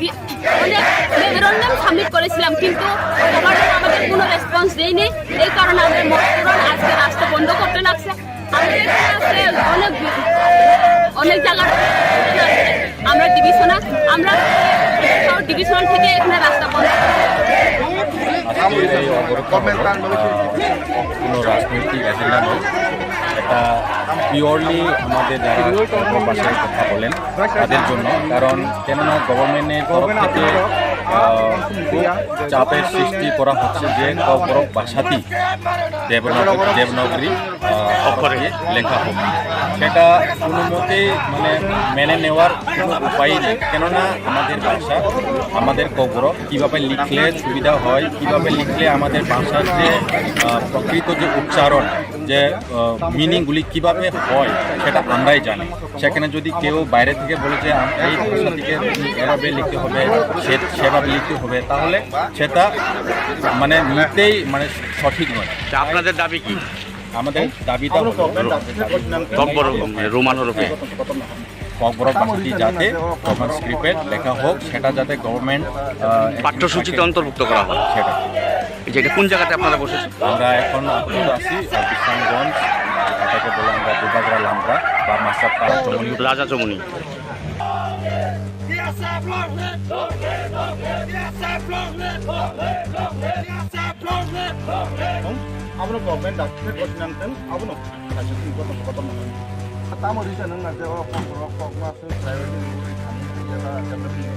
অনেক মেমোরেন্ডাম সাবমিট করেছিলাম কিন্তু গভর্নমেন্ট আমাদের কোনো রেসপন্স দেয়নি, এই কারণে আমাদের মজদুররা আজকে রাস্তা বন্ধ করতে লাগছে। আমাদের এখানে আছে অনেক জায়গা আমরা ডিভিশনাল থেকে এখানে রাস্তা বন্ধ কোনো রাজনৈতিক এজেন্ডা নয়, এটা পিওরলি আমাদের যারা ভাষায় কথা বলেন তাদের জন্য, কারণ কেননা গভর্নমেন্টের তরফ থেকে খুব চাপের সৃষ্টি করা হচ্ছে যে কোকরক ভাষাতেই দেবনাগরী অক্ষরে লেখা হোক, সেটা কোনো মতেই মেনে নেওয়ার কোনো উপায় নেই। কেননা আমাদের ভাষা, আমাদের কোকরক কীভাবে লিখলে সুবিধা হয়, কীভাবে লিখলে আমাদের ভাষার যে প্রকৃত যে উচ্চারণ, যে মিনিংগুলি কীভাবে হয় সেটা আমরাই জানি। সেখানে যদি কেউ বাইরে থেকে বলে যে এই ভাষা থেকে এভাবে লিখতে হবে, সেভাবে লিখতে হবে, তাহলে সেটা নিতেই সঠিক নয়। আপনাদের দাবি কি? আমাদের দাবিটা রোমান হরফে কোকরক ভাষাটি যাতে রোমান স্ক্রিপ্টে লেখা হোক, সেটা যাতে গভর্নমেন্ট পাঠ্যসূচিতে অন্তর্ভুক্ত করা হয়। সেটা যেটা কোন জায়গাতে আপনারা বসেছেন? আমরা এখন আপাতত আছি বিশরামগঞ্জ, এটাকে বলে আমরা দুবাগড়া লামরা বা মাসাপাড়া চমনি, রাজা চমনি। Abang government doctor koordinam kan, abang kasih kotor. Tamu di sana nggak ada pokok masuk private di kami kita dapat ini.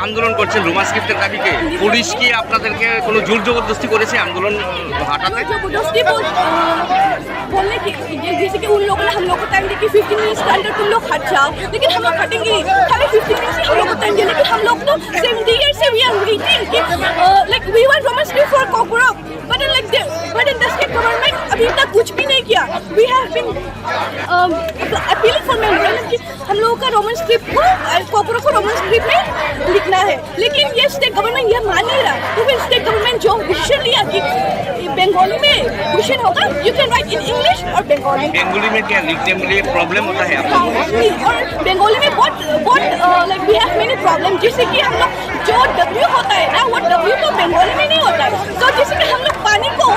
আন্দোলন করছেন রোমান স্ক্রিপ্টের দাবিকে, পুলিশ কি আপনাদেরকে কোনো জোর জবরদস্তি করেছে আন্দোলন हटाते? जबरदस्ती बोलने की जैसे कि उन लोगों ने हम लोग को टाइम दी कि 15 मिनट्स के अंदर तुम लोग हट जाओ, लेकिन हम लोग हटेंगे खाली 15 मिनट्स ही हम लोग को टाइम दिया, लेकिन हम लोग तो 70 years से we are waiting कि like we were Roman script for Kotor, but in the state government अभी तक कुछ भी नहीं किया. We have been appealing for memorandum कि हम लोगों का रोमन स्क्रिप्ट को कोटर को रोमन स्क्रिप्ट में लिखना है, लेकिन ये स्टेट गवर्नमेंट ये मान नहीं रहा. तो फिर स्टेट गवर्नमेंट जो डिसीजन लिया कि बंगाली में क्वेश्चन होगा, you can write in English और बंगाली. बंगाली में क्या लिखने में प्रॉब्लम होता है आपको? और बंगाली में बहुत like we have many problem, जैसे कि हम लोग जो W होता है ना वो W तो बंगाली में नहीं होता है. तो जैसे कि हम लोग पानी को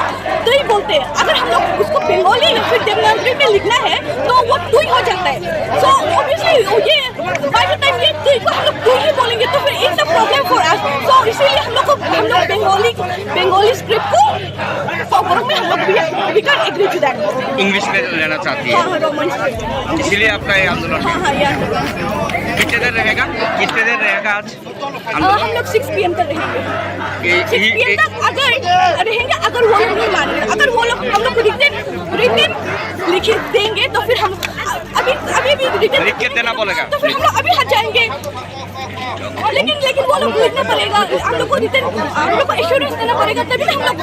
दही बोलते हैं, अगर हम लोग उसको बंगाली या फिर देवनागरी में लिखना है तो वो टू हो जाता है. सो ऑब्वियसली ये बाय द टाइम ये टू को हम लोग टू ही बोलेंगे तो फिर it's a problem for us. So इसीलिए हम लोग बंगाली स्क्रिप्ट को कोटर में हम लोग we can agree to that. English में लेना चाहती है, हाँ रोमन स्क्रिप्ट. इसलिए आपका ये आंदोलन हाँ ये आंदोलन कितने देर रहेगा आज हम लोग 6 PM तक रहेंगे. 6 PM तक अगर रहेंगे, अगर वो लोग नहीं मान रहे, अगर वो लोग हम लोग को रिटन लिख देंगे तो फिर हम अभी भी रिटन लिख के देना बोलेगा तो फिर हम लोग अभी हट जाएंगे. लेकिन वो लोग लिखना पड़ेगा, हम लोग को रिटन हम लोग को एश्योरेंस देना पड़ेगा, तभी हम लोग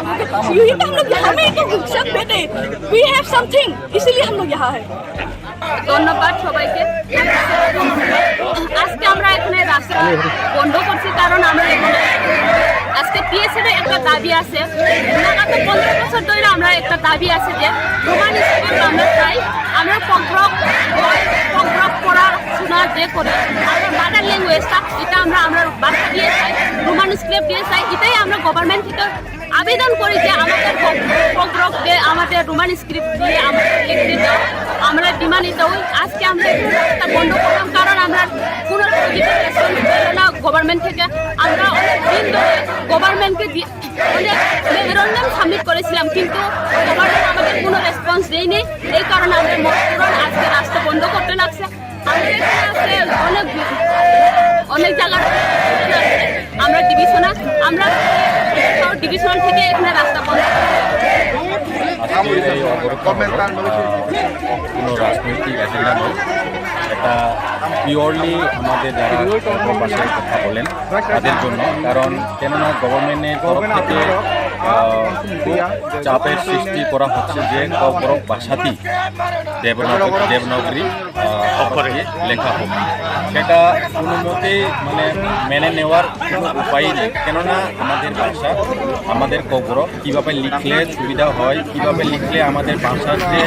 यही तो हम लोग यहाँ में तो सब बैठे वी हैव समथिंग, इसीलिए हम लोग यहाँ है. ধন্যবাদ সবাইকে। আজকে আমরা এখানে রাস্তা বন্ধ করছি কারণ আমরা এখানে আজকে TSF এর একটা দাবি আছে, লাগাত 15 বছর ধরে আমরা একটা দাবি আছে যে রোমান স্কুল আমরা চাই, আমরা পগ্রক পড়া শোনা যে করে আমরা মাদার ল্যাঙ্গুয়েজটা এটা আমরা ভাষা দিয়ে চাই, রোমান স্ক্রিপ্ট দিয়ে চাই, এটাই আমরা গভর্নমেন্ট থেকে আবেদন করি যে আমাদের পগ্রক দিয়ে আমাদের রোমান স্ক্রিপ্ট দিয়ে আমরা লিখতে দাও, আমরা ডিমান্ড এটা ওই আজকে আমরা একটা বন্ধ করলাম কারণ আমরা কোনো রেসপন্স পেল না গভর্নমেন্ট থেকে। আমরা অনেক দিন ধরে গভর্নমেন্টকে অনেক মেমোরেন্ডাম সাবমিট করেছিলাম কিন্তু গভর্নমেন্ট আমাদের কোনো রেসপন্স দেয়নি, এই কারণে আমাদের মজদুররা আজকে রাস্তা বন্ধ করতে লাগছে। আমাদের এখানে আছে অনেক জায়গায় আমরা ডিভিশনাল থেকে এখানে রাস্তা বন্ধ কোনো রাজনৈতিক এজেন্ডা নয়, এটা পিওরলি আমাদের যারা ভাষায় কথা বলেন তাদের জন্য, কারণ কেননা গভর্নমেন্টের তরফ থেকে চাপের সৃষ্টি করা হচ্ছে যে কবরক ভাষাতেই দেবনাগরী অক্ষরে লেখা হোক, সেটা কোনো মতেই মেনে নেওয়ার কোনো উপায় নেই। কেননা আমাদের ভাষা আমাদের কবরক কীভাবে লিখলে সুবিধা হয়, কীভাবে লিখলে আমাদের ভাষার যে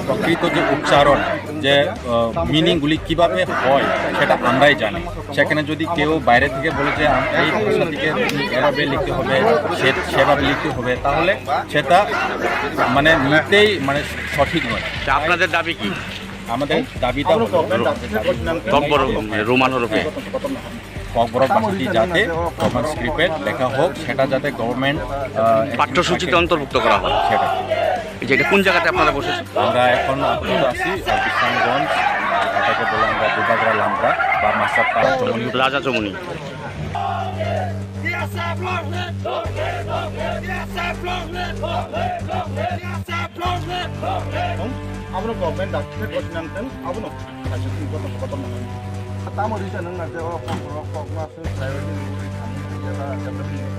প্রকৃত যে উচ্চারণ যে মিনিংগুলি কিভাবে হয় সেটা আমরাই জানি। সেখানে যদি কেউ বাইরে থেকে বলে যে এই ভাষাটিকে এভাবে লিখতে হবে, সেভাবে লিখতে হবে, তাহলে সেটা মানে নিতেই মানে সঠিক নয়। আপনাদের দাবি কি? আমাদের দাবিটা রোমান হরফে ককবরক ভাষাটি যাতে রোমান স্ক্রিপ্টে লেখা হোক, সেটা যাতে গভর্নমেন্ট পাঠ্যসূচিতে অন্তর্ভুক্ত করা হয়। সেটা এটা কোন জায়গাতে আপনারা বসেছেন? আমরা এখন আছি বিশ্বনাথগঞ্জ, এটাকে বলে আমরা দুবাগরা লামরা বা মাসাপাড়া চমনি রাজা চমনি। Abno government doctor kosinangkan abno kaso kotor na. Tamo rin siya nung nagdewa pag na sa priority rule kami kaya development.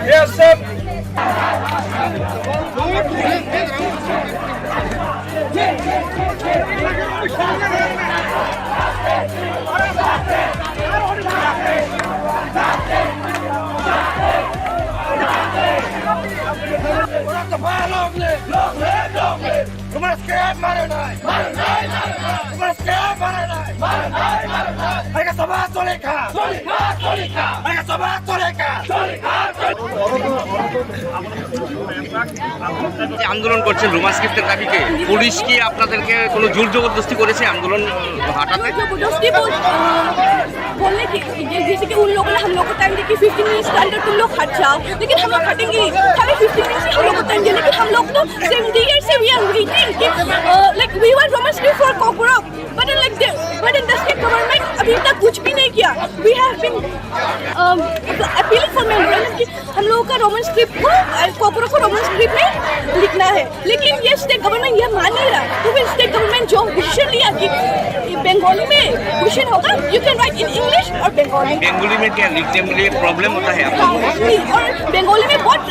TSF আন্দোলন করছেন রোমান স্ক্রিপ্টের দাবিকে, পুলিশ কি আপনাদেরকে কোনো জোর জবরদস্তি করেছে আন্দোলন हटाते? जबरदस्ती बोलने की जैसे कि उन लोगों ने हम लोग को टाइम दिया कि 15 मिनट्स के अंदर तुम लोग हट जाओ, लेकिन हम लोग हटेंगे नहीं। खाली 15 मिनट्स हम लोग को टाइम दिया, लेकिन हम लोग तो 70 years से we are waiting कि like we were Roman script for Kotor, but in the state government अभी तक कुछ भी नहीं किया। We have been appealing for memorandum कि हम लोगों का रोमन स्क्रिप्ट को कोपरो को रोमन स्क्रिप्ट में लिखना है, लेकिन ये स्टेट गवर्नमेंट ये मान नहीं रहा। तो फिर स्टेट गवर्नमेंट जो डिसीजन लिया कि बंगाली में क्वेश्चन होगा, you can write in English और बंगाली। बंगाली में क्या लिखने में लिए प्रॉब्लम होता है आपको? और बंगाली में बहुत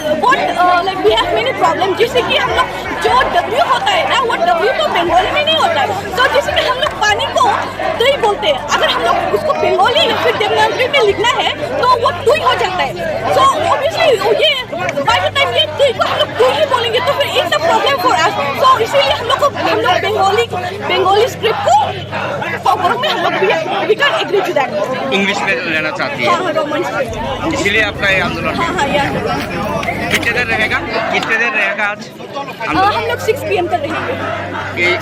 like we have many problem, जैसे कि हम लोग जो W होता है ना, वो W तो बंगाली में नहीं होता है। तो जैसे कि हम लोग पानी को दही बोलते हैं, अगर हम लोग उसको बंगाली या फिर देवनागरी में लिखना है तो वो टुई हो जाता है। सो ऑब्वियसली ये बाय द टाइम ये टुई को हम लोग टुई ही बोलेंगे तो फिर it's a problem for us. So इसीलिए हम लोग बंगाली स्क्रिप्ट को फॉरवर्ड में हम लोग we can agree to that. English में लेना चाहती है, हाँ रोमन स्क्रिप्ट, इसलिए आपका ये आंदोलन हाँ ये कितने देर रहेगा आज हम लोग 6 PM तक रहेंगे।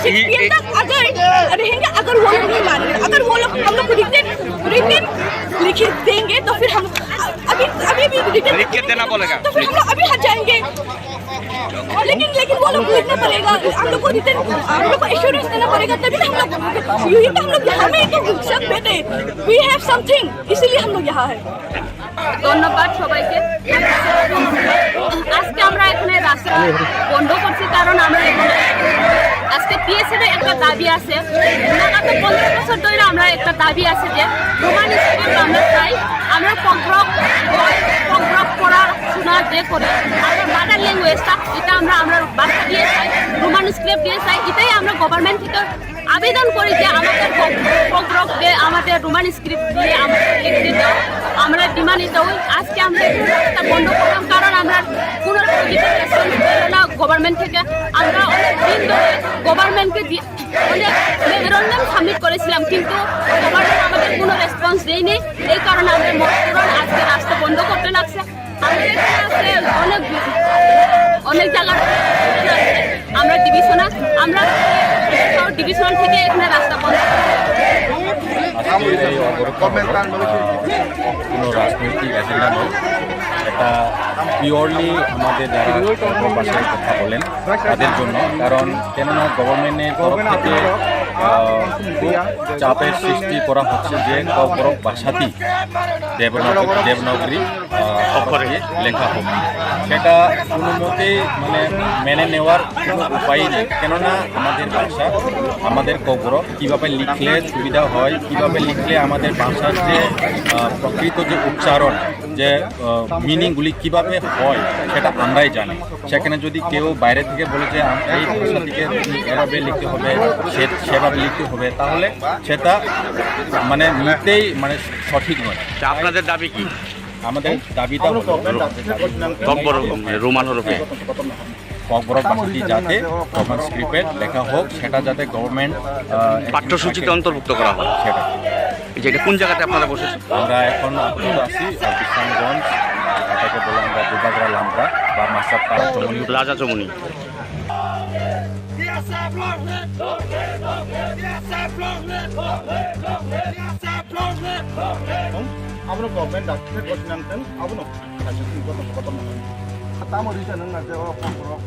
6 PM तक अगर रहेंगे, अगर वो लोग नहीं मान रहे, अगर वो लोग हम लोग रिटन लिख देंगे तो फिर हम अभी रिटन लिख के देना बोलेगा तो फिर हम लोग अभी हट जाएंगे। लेकिन वो लोग लिखना पड़ेगा, हम लोग को रिटन हम लोग को एश्योरेंस देना पड़ेगा, तभी हम लोग यही तो हम लोग यहाँ में तो सब बैठे वी हैव समथिंग, इसीलिए हम लोग यहाँ है। ধন্যবাদ সবাইকে। আজকে আমরা এখানে রাস্তা বন্ধ করছি কারণ আমরা এখানে আজকে TSF এর একটা দাবি আছে। লাগাত 15 বছর ধরে আমরা একটা দাবি আছে যে রোমান স্কুল আমরা চাই, আমরা পগ্রক পড়াশোনা যে করি আমরা মাদার ল্যাঙ্গুয়েজটা এটা আমরা বাচ্চা দিয়ে চাই, রোমান স্ক্রিপ্ট দিয়ে চাই। এটাই আমরা গভর্নমেন্ট থেকে আবেদন করি যে আমাদের পগ্রক দিয়ে আমাদের রোমান স্ক্রিপ্ট দিয়ে আমাদের লিখতে দাও, আমরা ডিমান্ড এটা ওই। আজকে আমরা এটা বন্ধ করলাম কারণ আমরা কোনো রেসপন্স পেল না গভর্নমেন্ট থেকে। আমরা অনেক দিন ধরে গভর্নমেন্টকে অনেক মেমোরেন্ডাম সাবমিট করেছিলাম, কিন্তু গভর্নমেন্ট আমাদের কোনো রেসপন্স দেয়নি। এই কারণে আমাদের মজদুররা আজকে রাস্তা বন্ধ করতে লাগছে। আমাদের এখানে আছে অনেক জায়গা আমরা ডিভিশনাল থেকে এখানে রাস্তা বন্ধ কোনো রাজনৈতিক এজেন্ডা নয়, এটা পিওরলি আমাদের যারা ভাষায় কথা বলেন তাদের জন্য। কারণ কেননা গভর্নমেন্টের তরফ থেকে খুব চাপের সৃষ্টি করা হচ্ছে যে কবরক ভাষাতেই দেবনাগরী অক্ষরে লেখা হোক। সেটা কোনো মতেই মেনে নেওয়ার কোনো উপায় নেই, কেননা আমাদের ভাষা আমাদের কবরক কীভাবে লিখলে সুবিধা হয়, কীভাবে লিখলে আমাদের ভাষার যে প্রকৃত যে উচ্চারণ যে মিনিংগুলি কীভাবে হয় সেটা আমরাই জানি। সেখানে যদি কেউ বাইরে থেকে বলে যে এই ভাষাটিকে এভাবে লিখতে হবে সেভাবে লিখতে হবে, তাহলে সেটা নিতেই সঠিক নয়। আপনাদের দাবি কি? আমাদের দাবিটা রোমান হরফে ককবরক ভাষাটি যাতে রোমান স্ক্রিপ্টে লেখা হোক, সেটা যাতে গভর্নমেন্ট পাঠ্যসূচিতে অন্তর্ভুক্ত করা হয় সেটা। এটা কোন জায়গাতে আপনারা বসেছেন? আমরা এখন আছি বিশ্বনাথগঞ্জ, এটাকে বলে আমরা দুবাগড়া লামরা বা মাসাপাড়া চমুনি রাজা চমুনি। Abang government doctor koordinatan, abang hasil itu kotor. Tamu di sana nanti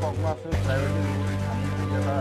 pok masuk private ini kita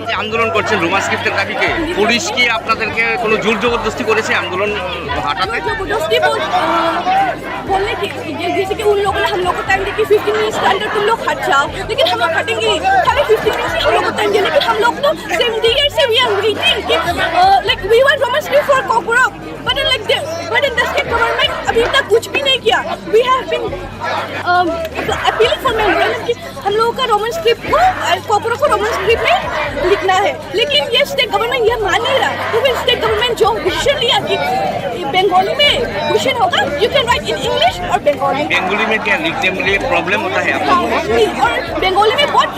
যে আন্দোলন করছেন রোমান স্ক্রিপ্টের দাবিকে, পুলিশ কি আপনাদেরকে কোনো জোর জবরদস্তি করেছে আন্দোলন हटाते? जबरदस्ती बोलने की जैसे कि उन लोगों ने हम लोग को टाइम दिया कि 15 मिनट्स के अंदर तुम लोग हट जाओ, लेकिन हम लोग हटेंगे खाली 15 मिनट्स ही हम लोग को टाइम दिया, लेकिन हम लोग तो सेम ईयर से वी आर वेटिंग कि like we were roman script for Kokborok but in the state government अभी तक कुछ भी नहीं किया. We have been appealing for memorandum कि हम लोगों का रोमन स्क्रिप्ट को कोकोर को रोमन स्क्रिप्ट में लिखना है, लेकिन ये स्टेट गवर्नमेंट ये मान नहीं रहा. तो फिर स्टेट गवर्नमेंट जो डिसीजन लिया कि बंगाली में क्वेश्चन होगा, you can write in English और बंगाली. बेंगोली में क्या लिखने में प्रॉब्लम होता है आपको? और बंगाली में बहुत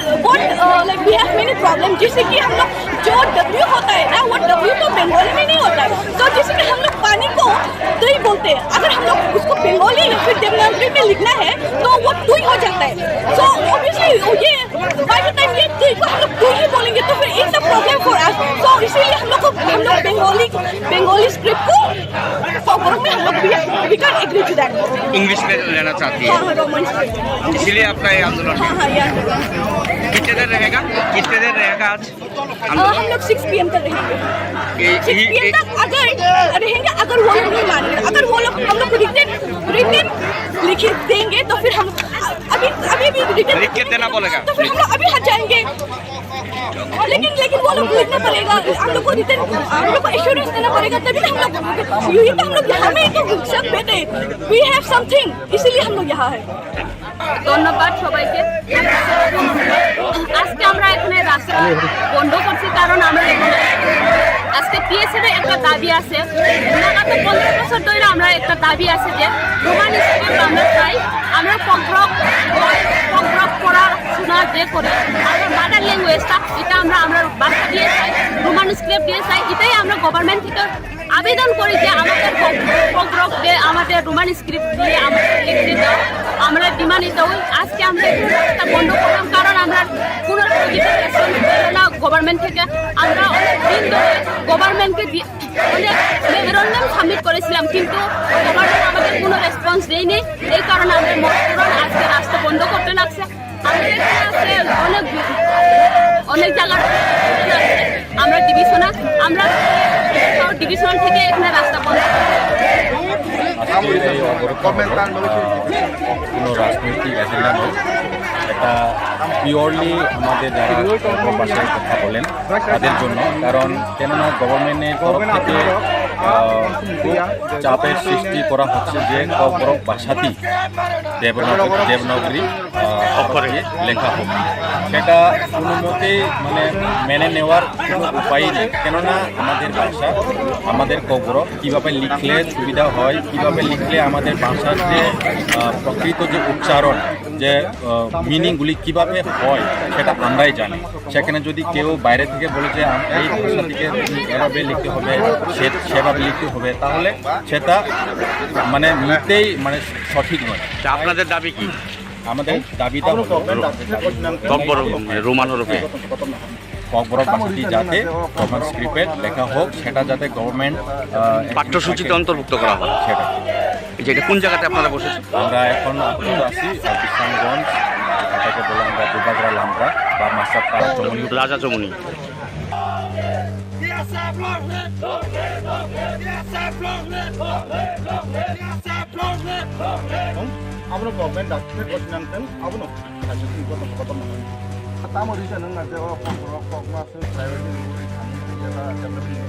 like we have many problem, जैसे कि हम लोग जो डब्ल्यू होता है ना वो डब्ल्यू तो बंगाली में नहीं होता है. तो जैसे कि हम लोग पानी को दही बोलते हैं, अगर हम लोग उसको बंगाली या फिर देवनागरी में लिखना है तो वो दुई हो जाता है. सो ऑब्वियसली ये बाय द टाइम ये दुई को हम लोग दुई ही बोलेंगे तो फिर it's a problem for us. So इसीलिए हम लोग बंगाली स्क्रिप्ट को कोकोर में हम लोग we can agree to that. English में लेना चाहती है, हाँ रोमन स्क्रिप्ट. इसलिए आपका ये आंदोलन हाँ ये आंदोलन. कितने देर रहेगा आज हम लोग 6 PM तक रहेंगे. 6 PM तक अगर रहेंगे, अगर वो लोग नहीं मान रहे, अगर वो लोग हम लोग रिटन लिख देंगे तो फिर हम अभी रिटन लिख के देना बोलेगा तो फिर हम लोग अभी हट जाएंगे. लेकिन वो लोग लिखना पड़ेगा, हम लोग को रिटन हम लोग को एश्योरेंस देना पड़ेगा, तभी हम लोग यही तो हम लोग यहाँ में तो सब बैठे वी हैव समथिंग, इसीलिए हम लोग यहाँ है. ধন্যবাদ সবাইকে। আজকে আমরা এখানে রাস্তা বন্ধ করছি কারণ আমরা এখানে আজকে TSF এর একটা দাবি আছে, গত 15 বছর ধরে আমরা একটা দাবি আছে যে রোমান স্কুল আমরা চাই, আমরা পগ্রক পড়া শোনা যে করে আমরা মাদার ল্যাঙ্গুয়েজটা এটা আমরা ভাষা দিয়ে চাই, রোমান স্ক্রিপ্ট দিয়ে চাই, এটাই আমরা গভর্নমেন্ট থেকে আবেদন করি যে আমাদের পগ্রক দিয়ে আমাদের রোমান স্ক্রিপ্ট দিয়ে আমাদের লিখতে দাও, আমরা ডিমান্ডিত হই। আজকে আমরা রাস্তা বন্ধ করলাম কারণ আমরা কোনো রেসপন্স পেল না গভর্নমেন্ট থেকে। আমরা অনেক দিন ধরে গভর্নমেন্টকে অনেক মেমোরেন্ডাম সাবমিট করেছিলাম, কিন্তু গভর্নমেন্ট আমাদের কোনো রেসপন্স দেয়নি। এই কারণে আমরা মজবুরন আজকে রাস্তা বন্ধ করতে লাগছে। আমাদের এখানে আছে অনেক জায়গা, আমরা ডিভিশনাল থেকে এখানে রাস্তা বন্ধ কোনো রাজনৈতিক এজেন্ডা নয়, এটা পিওরলি আমাদের যারা ভাষায় কথা বলেন তাদের জন্য। কারণ কেননা গভর্নমেন্টের তরফ থেকে খুব চাপের সৃষ্টি করা হচ্ছে যে কবরক ভাষাতেই দেবনাগরী অক্ষরে লেখা হোক, সেটা কোনো মতেই মানে মেনে নেওয়ার কোনো উপায় নেই। কেননা আমাদের ভাষা, আমাদের কবরক কীভাবে লিখলে সুবিধা হয়, কীভাবে লিখলে আমাদের ভাষার যে প্রকৃত যে উচ্চারণ, যে মিনিংগুলি কীভাবে হয় সেটা আমরাই জানি। সেখানে যদি কেউ বাইরে থেকে বলে যে এই ভাষা থেকে এভাবে লিখতে হবে, সেভাবে লিখতে হবে, তাহলে সেটা মানে নিতেই মানে সঠিক নয়। আপনাদের দাবি কি? আমাদের দাবিটা রোমান হরফে কবরক ভাষাটি যাতে রোমান স্ক্রিপ্টে লেখা হোক, সেটা যাতে গভর্নমেন্ট পাঠ্যসূচিতে অন্তর্ভুক্ত করা হয়। সেটা যেটা কোন জায়গাতে আপনারা বসেছেন? আমরা এখন আপাতত আছি বৃষামগঞ্জ, এটাকে বলে আমরা দুবাগড়া লামরা বা মাসাপাড়া চমনি, রাজা চমনি। abno government doctor kosinangten abno sajetin kotor nahan tamo risa nang na dewa pok ma se private delivery khani yela development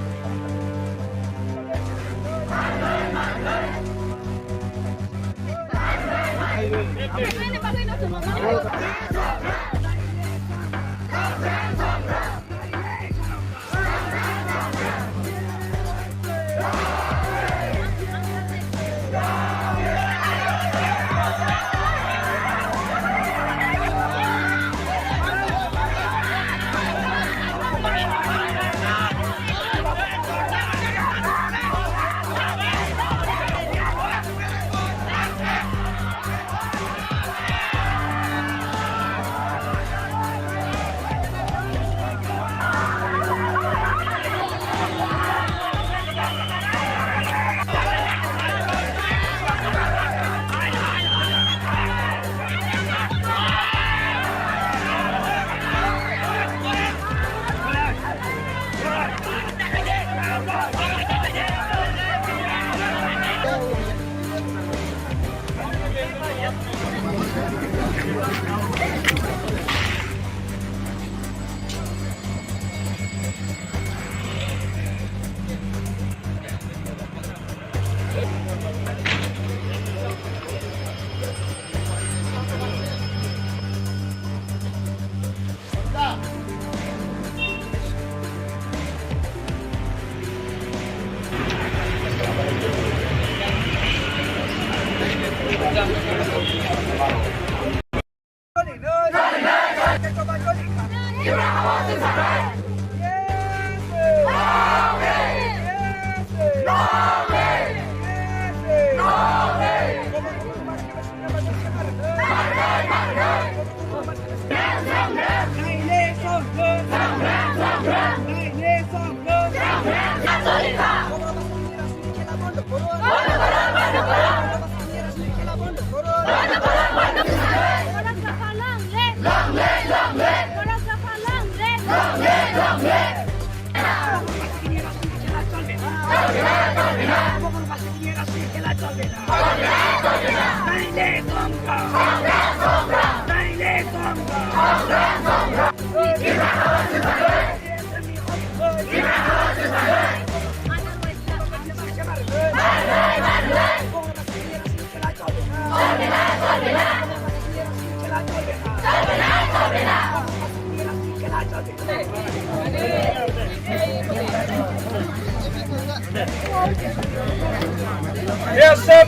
TSF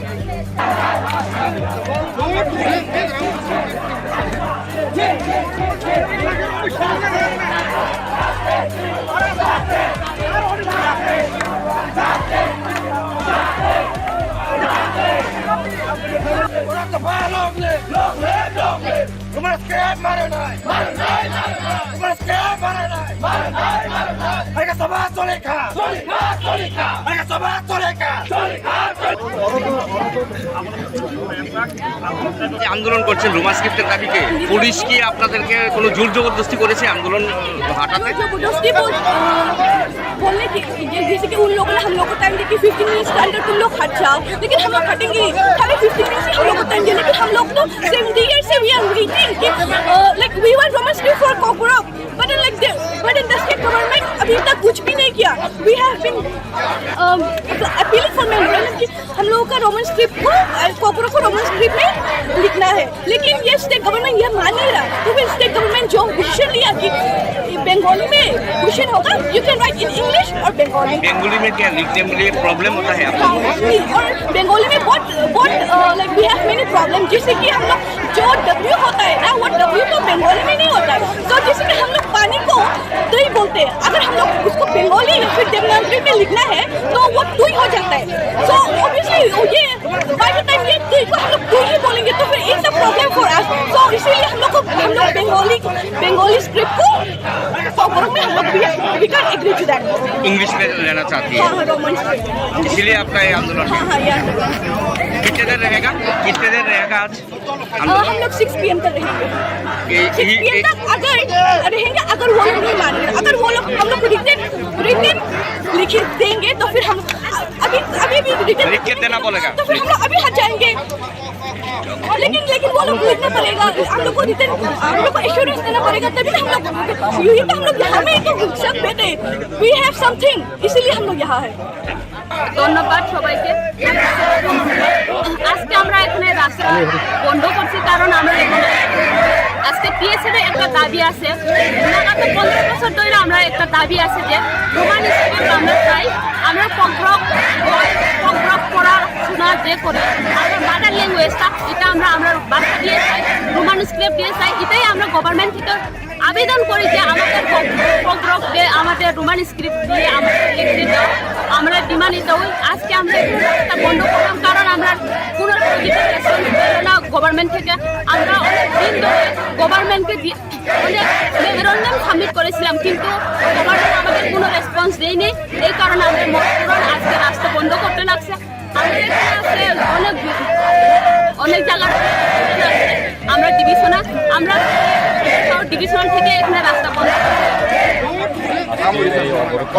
আন্দোলন করছেন রোমান স্ক্রিপ্টের দাবিকে পুলিশ কি আপনাদেরকে কোনো জোর জবরদস্তি করেছে আন্দোলন हटाते? जबरदस्ती बोलने की जैसे कि उन लोगों ने हम लोग को टाइम दी कि 15 मिनट्स के अंदर तुम लोग हट जाओ, लेकिन हम लोग हटेंगे खाली 15 मिनट्स हम लोग को टाइम दिया, लेकिन हम लोग तो 70 years से we are waiting कि like we were Roman script for Kotor, but in the state government अभी तक कुछ भी नहीं किया. We have been appealing for memorandum कि हम लोगों का रोमन स्क्रिप्ट को कोटर को रोमन स्क्रिप्ट में लिखना है, लेकिन ये स्टेट गवर्नमेंट ये मान नहीं रहा. तो फिर स्टेट गवर्नमेंट जो डिसीजन लिया कि बंगाली में क्वेश्चन होगा, you can write in English और बंगाली. बंगाली में क्या लिखने में प्रॉब्लम होता है आपको? और बंगाली में बहुत like we have many problem, जैसे कि हम लोग जो W होता है ना वो W तो बंगाली में नहीं होता है. तो जैसे कि हम लोग पानी को दही बोलते हैं, अगर हम लोग उसको बंगाली या फिर देवनागरी में लिखना है तो वो टू हो जाता है. सो ऑब्वियसली ये बाय द टाइम ये टू को हम लोग टू ही बोलेंगे तो फिर it's a problem for us. So इसीलिए हम लोग बंगाली स्क्रिप्ट को कोटर में हम लोग we can agree to that. English में लेना चाहती है, हाँ रोमन स्क्रिप्ट, इसीलिए आपका ये आंदोलन. हाँ ये आंदोलन. कितने देर रहेगा आज हम लोग 6 PM तक रहेंगे। 6 PM तक अगर रहेंगे, अगर वो लोग नहीं मान रहे, अगर वो लोग हम लोग को रिटन लिखित देंगे तो फिर हम अभी रिटन लिखित देना बोलेगा तो फिर हम लोग अभी हट जाएंगे। लेकिन वो लोग लिखना पड़ेगा, हम लोग को रिटन, हम लोग को एश्योरेंस देना पड़ेगा, तभी हम लोग यहाँ में तो सब बेटे वी हैव समथिंग, इसीलिए हम लोग यहाँ है। ধন্যবাদ সবাইকে। আজকে আমরা এখানে রাস্তা বন্ধ করছি কারণ আমরা এখানে আজকে TSF এর একটা দাবি আছে। লাগাত 15 বছর ধরে আমরা একটা দাবি আছে যে রোমান স্কুল আমরা চাই, আমরা পগ্রক পড়াশোনা যে করে আমরা মাদার ল্যাঙ্গুয়েজটা এটা আমরা ভাষা দিয়ে চাই, রোমান স্ক্রিপ্ট দিয়ে চাই। এটাই আমরা গভর্নমেন্ট থেকে আবেদন করি যে আমাদের পগ্রক দিয়ে আমাদের রোমান স্ক্রিপ্ট দিয়ে আমাদের লিখতে দাও, আমরা ডিমান্ড দেই। আজকে আমরা এটা বন্ধ করলাম কারণ আমরা কোনো রেসপন্স পেল না গভর্নমেন্ট থেকে। আমরা অনেক দিন ধরে গভর্নমেন্টকে অনেক মেমোরেন্ডাম সাবমিট করেছিলাম, কিন্তু গভর্নমেন্ট আমাদের কোনো রেসপন্স দেয়নি। এই কারণে আমাদের মজদুররা আজকে রাস্তা বন্ধ করতে লাগছে। আমাদের এখানে আছে অনেক জায়গায় আমরা ডিভিশনাল থেকে এখানে রাস্তা বন্ধ আজকের এই অবরোধ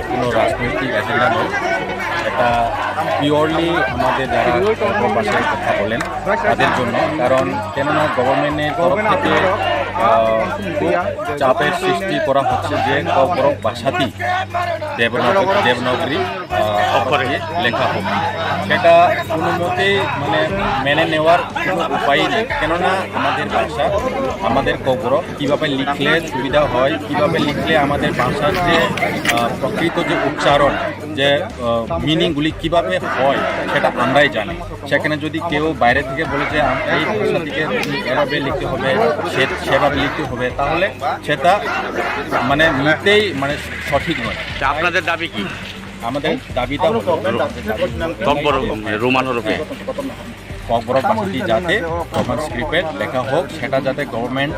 কোনো রাজনৈতিক এজেন্ডা নয়, এটা পিওরলি আমাদের যারা ভাষায় কথা বলেন তাদের জন্য। কারণ কেননা গভর্নমেন্টের তরফ থেকে চাপের সৃষ্টি করা হচ্ছে যে কবরক ভাষাতেই দেবনাগরী অক্ষরে লেখা হোক, সেটা কোনো মতেই মানে মেনে নেওয়ার কোনো উপায় নেই। কেননা আমাদের ভাষা, আমাদের কবরক কীভাবে লিখলে সুবিধা হয়, কীভাবে লিখলে আমাদের ভাষার যে প্রকৃত যে উচ্চারণ, যে মিনিংগুলি কীভাবে হয় সেটা আমরাই জানি। সেখানে যদি কেউ বাইরে থেকে বলে যে এই ভাষা থেকে এভাবে লিখতে হবে, সেভাবে লিখতে হবে, তাহলে সেটা মানে নিতেই মানে সঠিক নয়। আপনাদের দাবি কি? আমাদের দাবিটা রোমান হরফে ককবরক ভাষাটি যাতে রোমান স্ক্রিপ্টে লেখা হোক, সেটা যাতে গভর্নমেন্ট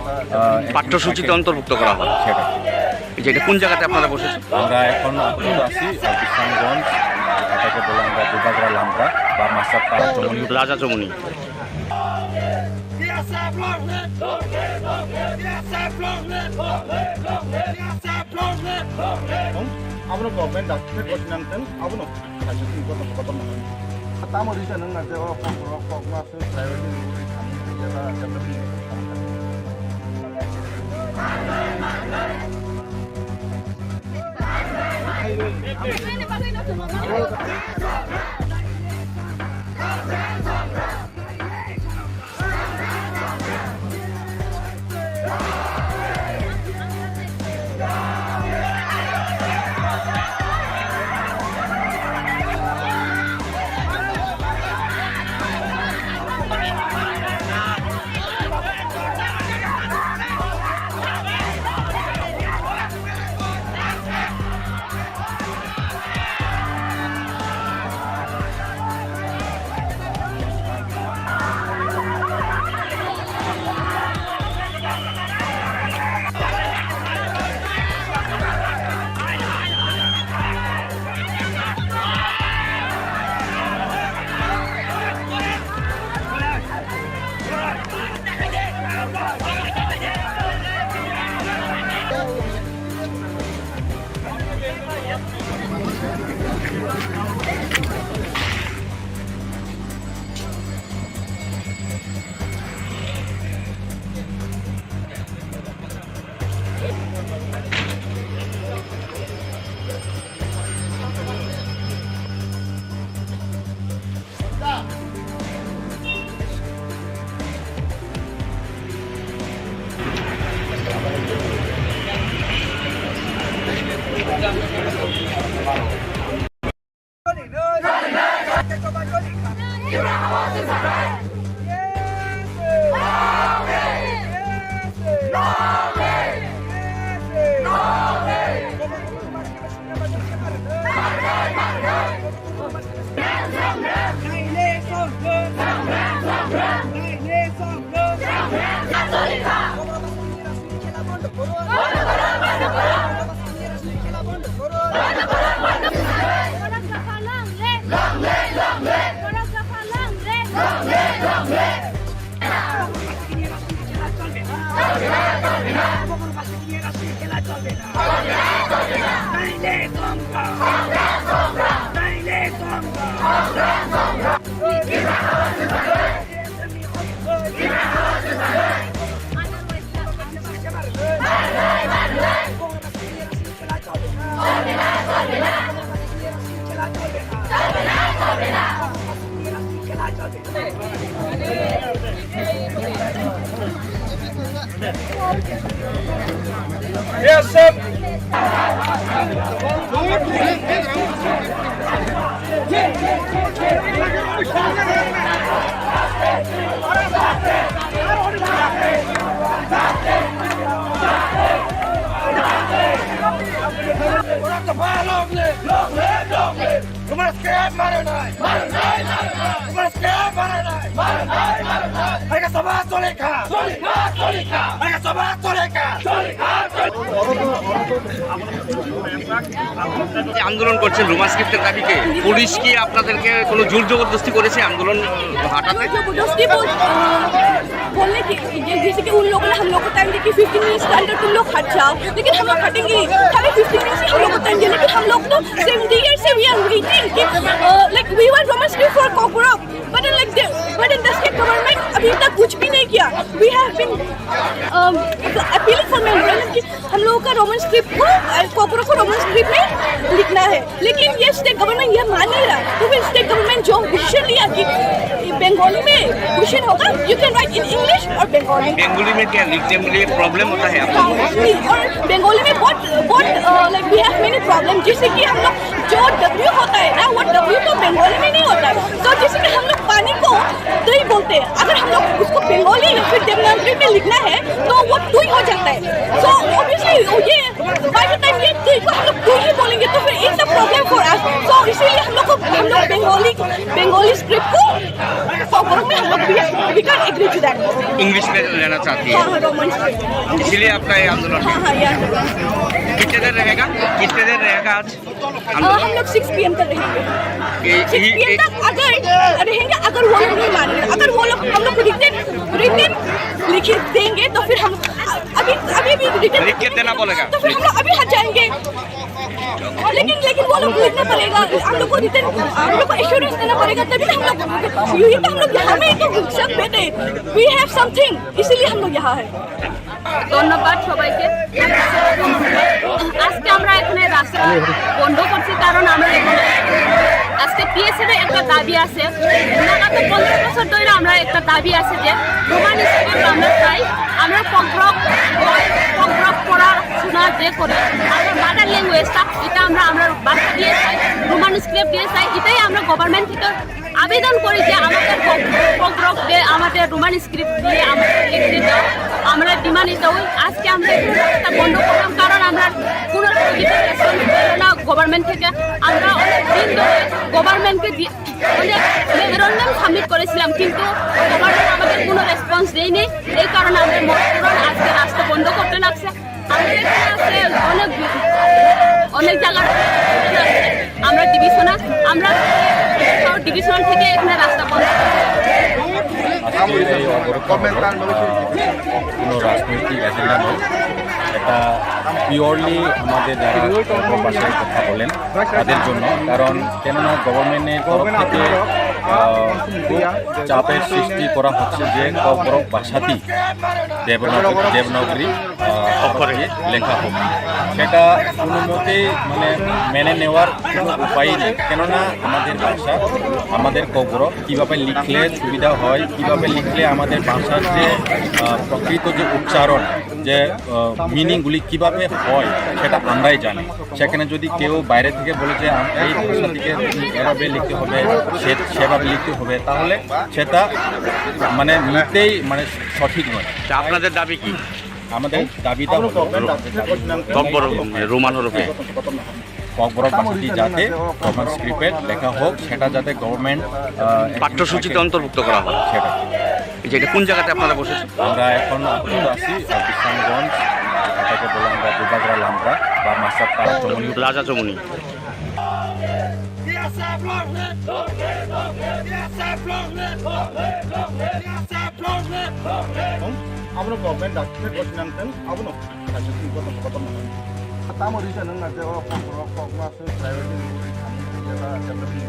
পাঠ্যসূচিতে অন্তর্ভুক্ত করা হয়। সেটা এটা কোন জায়গাতে আপনারা বসেছেন? আমরা এখন আছি বিশ্বনাথগঞ্জ, এটাকে বলে আমরা দুবাগরা লামরা বা মাস্টারপাড়া চমনি রাজা চমনি। Abno government doctor kosinangkan abno kaso tingko to kotor na. Tamo risa nang na dewa pok na so priority rule kami jala development. TSF যে আন্দোলন করছেন রোমান স্ক্রিপ্টের দাবিকে, পুলিশ কি আপনাদেরকে কোনো জোর জবরদস্তি করেছে আন্দোলন হাঁটাতে? जबरदस्ती बोलने की जैसे कि उन लोगों ने हम लोग को टाइम दिया कि 15 मिनट्स के अंदर तुम लोग हट जाओ, लेकिन हम लोग हटेंगे नहीं। खाली 15 मिनट्स ही हम लोग को टाइम दिया, लेकिन हम लोग तो सेम डे से वी आर वेटिंग कि like we were roman script for Kokborok, but in the state government अभी तक कुछ भी नहीं किया। We have been appealing for memorandum कि हम लोगों का रोमन स्क्रिप्ट को कोकोर को रोमन स्क्रिप्ट में लिखना है, लेकिन ये स्टेट गवर्नमेंट ये मान नहीं रहा। तो फिर स्टेट गवर्नमेंट जो डिसीजन लिया कि बंगाली में क्वेश्चन होगा, you can write in English और बंगाली। बेंगोली में क्या लिखने में प्रॉब्लम होता है आपको? और बंगाली में बहुत like we have many problem, जैसे कि हम लोग जो W होता है ना, वो W तो बंगाली में नहीं होता है। तो जैसे कि हम लोग पानी को दही बोलते हैं, अगर हम लोग उसको बंगाली या फिर देवनागरी में लिखना है तो वो टुई हो जाता है। सो ऑब्वियसली ये बाय द टाइम ये टुई को हम लोग टुई ही बोलेंगे तो फिर it's a problem for us. So इसीलिए हम लोग बंगाली स्क्रिप्ट को फॉर में हम लोग we can agree to that. English में लेना चाहती है, हाँ रोमन स्क्रिप्ट, इसलिए आपका ये आंदोलन हाँ ये कितने देर रहेगा आज आंदोलन? हम लोग 6 PM तक रहेंगे। 6 PM तक अगर रहेंगे, अगर वो लोग नहीं मान रहे, अगर वो लोग हम लोग रिटन लिख देंगे तो फिर हम अभी रिटन लिख के देना बोलेगा तो फिर हम लोग अभी हट जाएंगे। लेकिन वो लोग लिखना पड़ेगा, हम लोग को रिटन हम लोग को एश्योरेंस देना पड़ेगा, तभी हम लोग ये तो हम लोग यहाँ में तो सब बैठे वी हैव समथिंग, इसीलिए हम लोग यहाँ है। ধন্যবাদ সবাইকে। আজকে আমরা এখানে রাস্তা বন্ধ করছি কারণ আমরা এখানে আজকে TSF এর একটা দাবি আছে। লাগাত 15 বছর ধরে আমরা একটা দাবি আছে যে রোমান স্কুল আমরা চাই, আমরা পগ্রক পড়াশোনা যে করি আমরা মাদার ল্যাঙ্গুয়েজটা এটা আমরা বাচ্চা দিয়ে চাই, রোমান স্ক্রিপ্ট দিয়ে চাই। এটাই আমরা গভর্নমেন্ট থেকে আবেদন করি যে আমাদের পগ্রক দিয়ে আমাদের রোমান স্ক্রিপ্ট দিয়ে আমাদের লিখতে দাও, আমরা ডিমান্ড এটা ওই। আজকে আমরা এটা বন্ধ করলাম কারণ আমরা কোনো রেসপন্স পেল না গভর্নমেন্ট থেকে। আমরা অনেক দিন ধরে গভর্নমেন্টকে অনেক মেমোরেন্ডাম সাবমিট করেছিলাম, কিন্তু গভর্নমেন্ট আমাদের কোনো রেসপন্স দেয়নি। এই কারণে আমাদের মজদুররা আজকে রাস্তা বন্ধ করতে লাগছে। আমাদের এখানে আছে অনেক জায়গা আমরা ডিভিশনাল থেকে এখানে রাস্তা বন্ধ কোনো রাজনৈতিক এজেন্ডা নয়, এটা পিওরলি আমাদের যারা ভাষায় কথা বলেন তাদের জন্য। কারণ কেননা গভর্নমেন্টের তরফ থেকে খুব চাপের সৃষ্টি করা হচ্ছে যে কবরক ভাষাতেই দেবনাগরী অক্ষরে লেখা হোক, সেটা কোনো মতেই মেনে নেওয়ার কোনো উপায় নেই। কেননা আমাদের ভাষা, আমাদের কবরক কীভাবে লিখলে সুবিধা হয়, কীভাবে লিখলে আমাদের ভাষার যে প্রকৃত যে উচ্চারণ, যে মিনিংগুলি কীভাবে হয় সেটা আমরাই জানি। সেখানে যদি কেউ বাইরে থেকে বলে যে এই ভাষা থেকে এভাবে লিখতে হবে, সেভাবে লিখতে হবে, তাহলে সেটা নিতেই সঠিক নয়। আপনাদের দাবি কি? আমাদের দাবিটা রোমান হরফে ককবরক ভাষাটি যাতে রোমান স্ক্রিপ্টে লেখা হোক, সেটা যাতে গভর্নমেন্ট পাঠ্যসূচিতে অন্তর্ভুক্ত করা হয়, সেটা। এটা কোন জায়গাতে আপনারা বসেছেন? আমরা এখন আছি বিশরামগঞ্জ, এটাকে বলে আমরা দুবাগরা লামরা বা মাসাব রাজা চমুনি। Abang government doctor kau nanten, abang no, macam tu kau tahu mana. Tamu riset nang ada orang kau masuk private ni, kita jangan ni.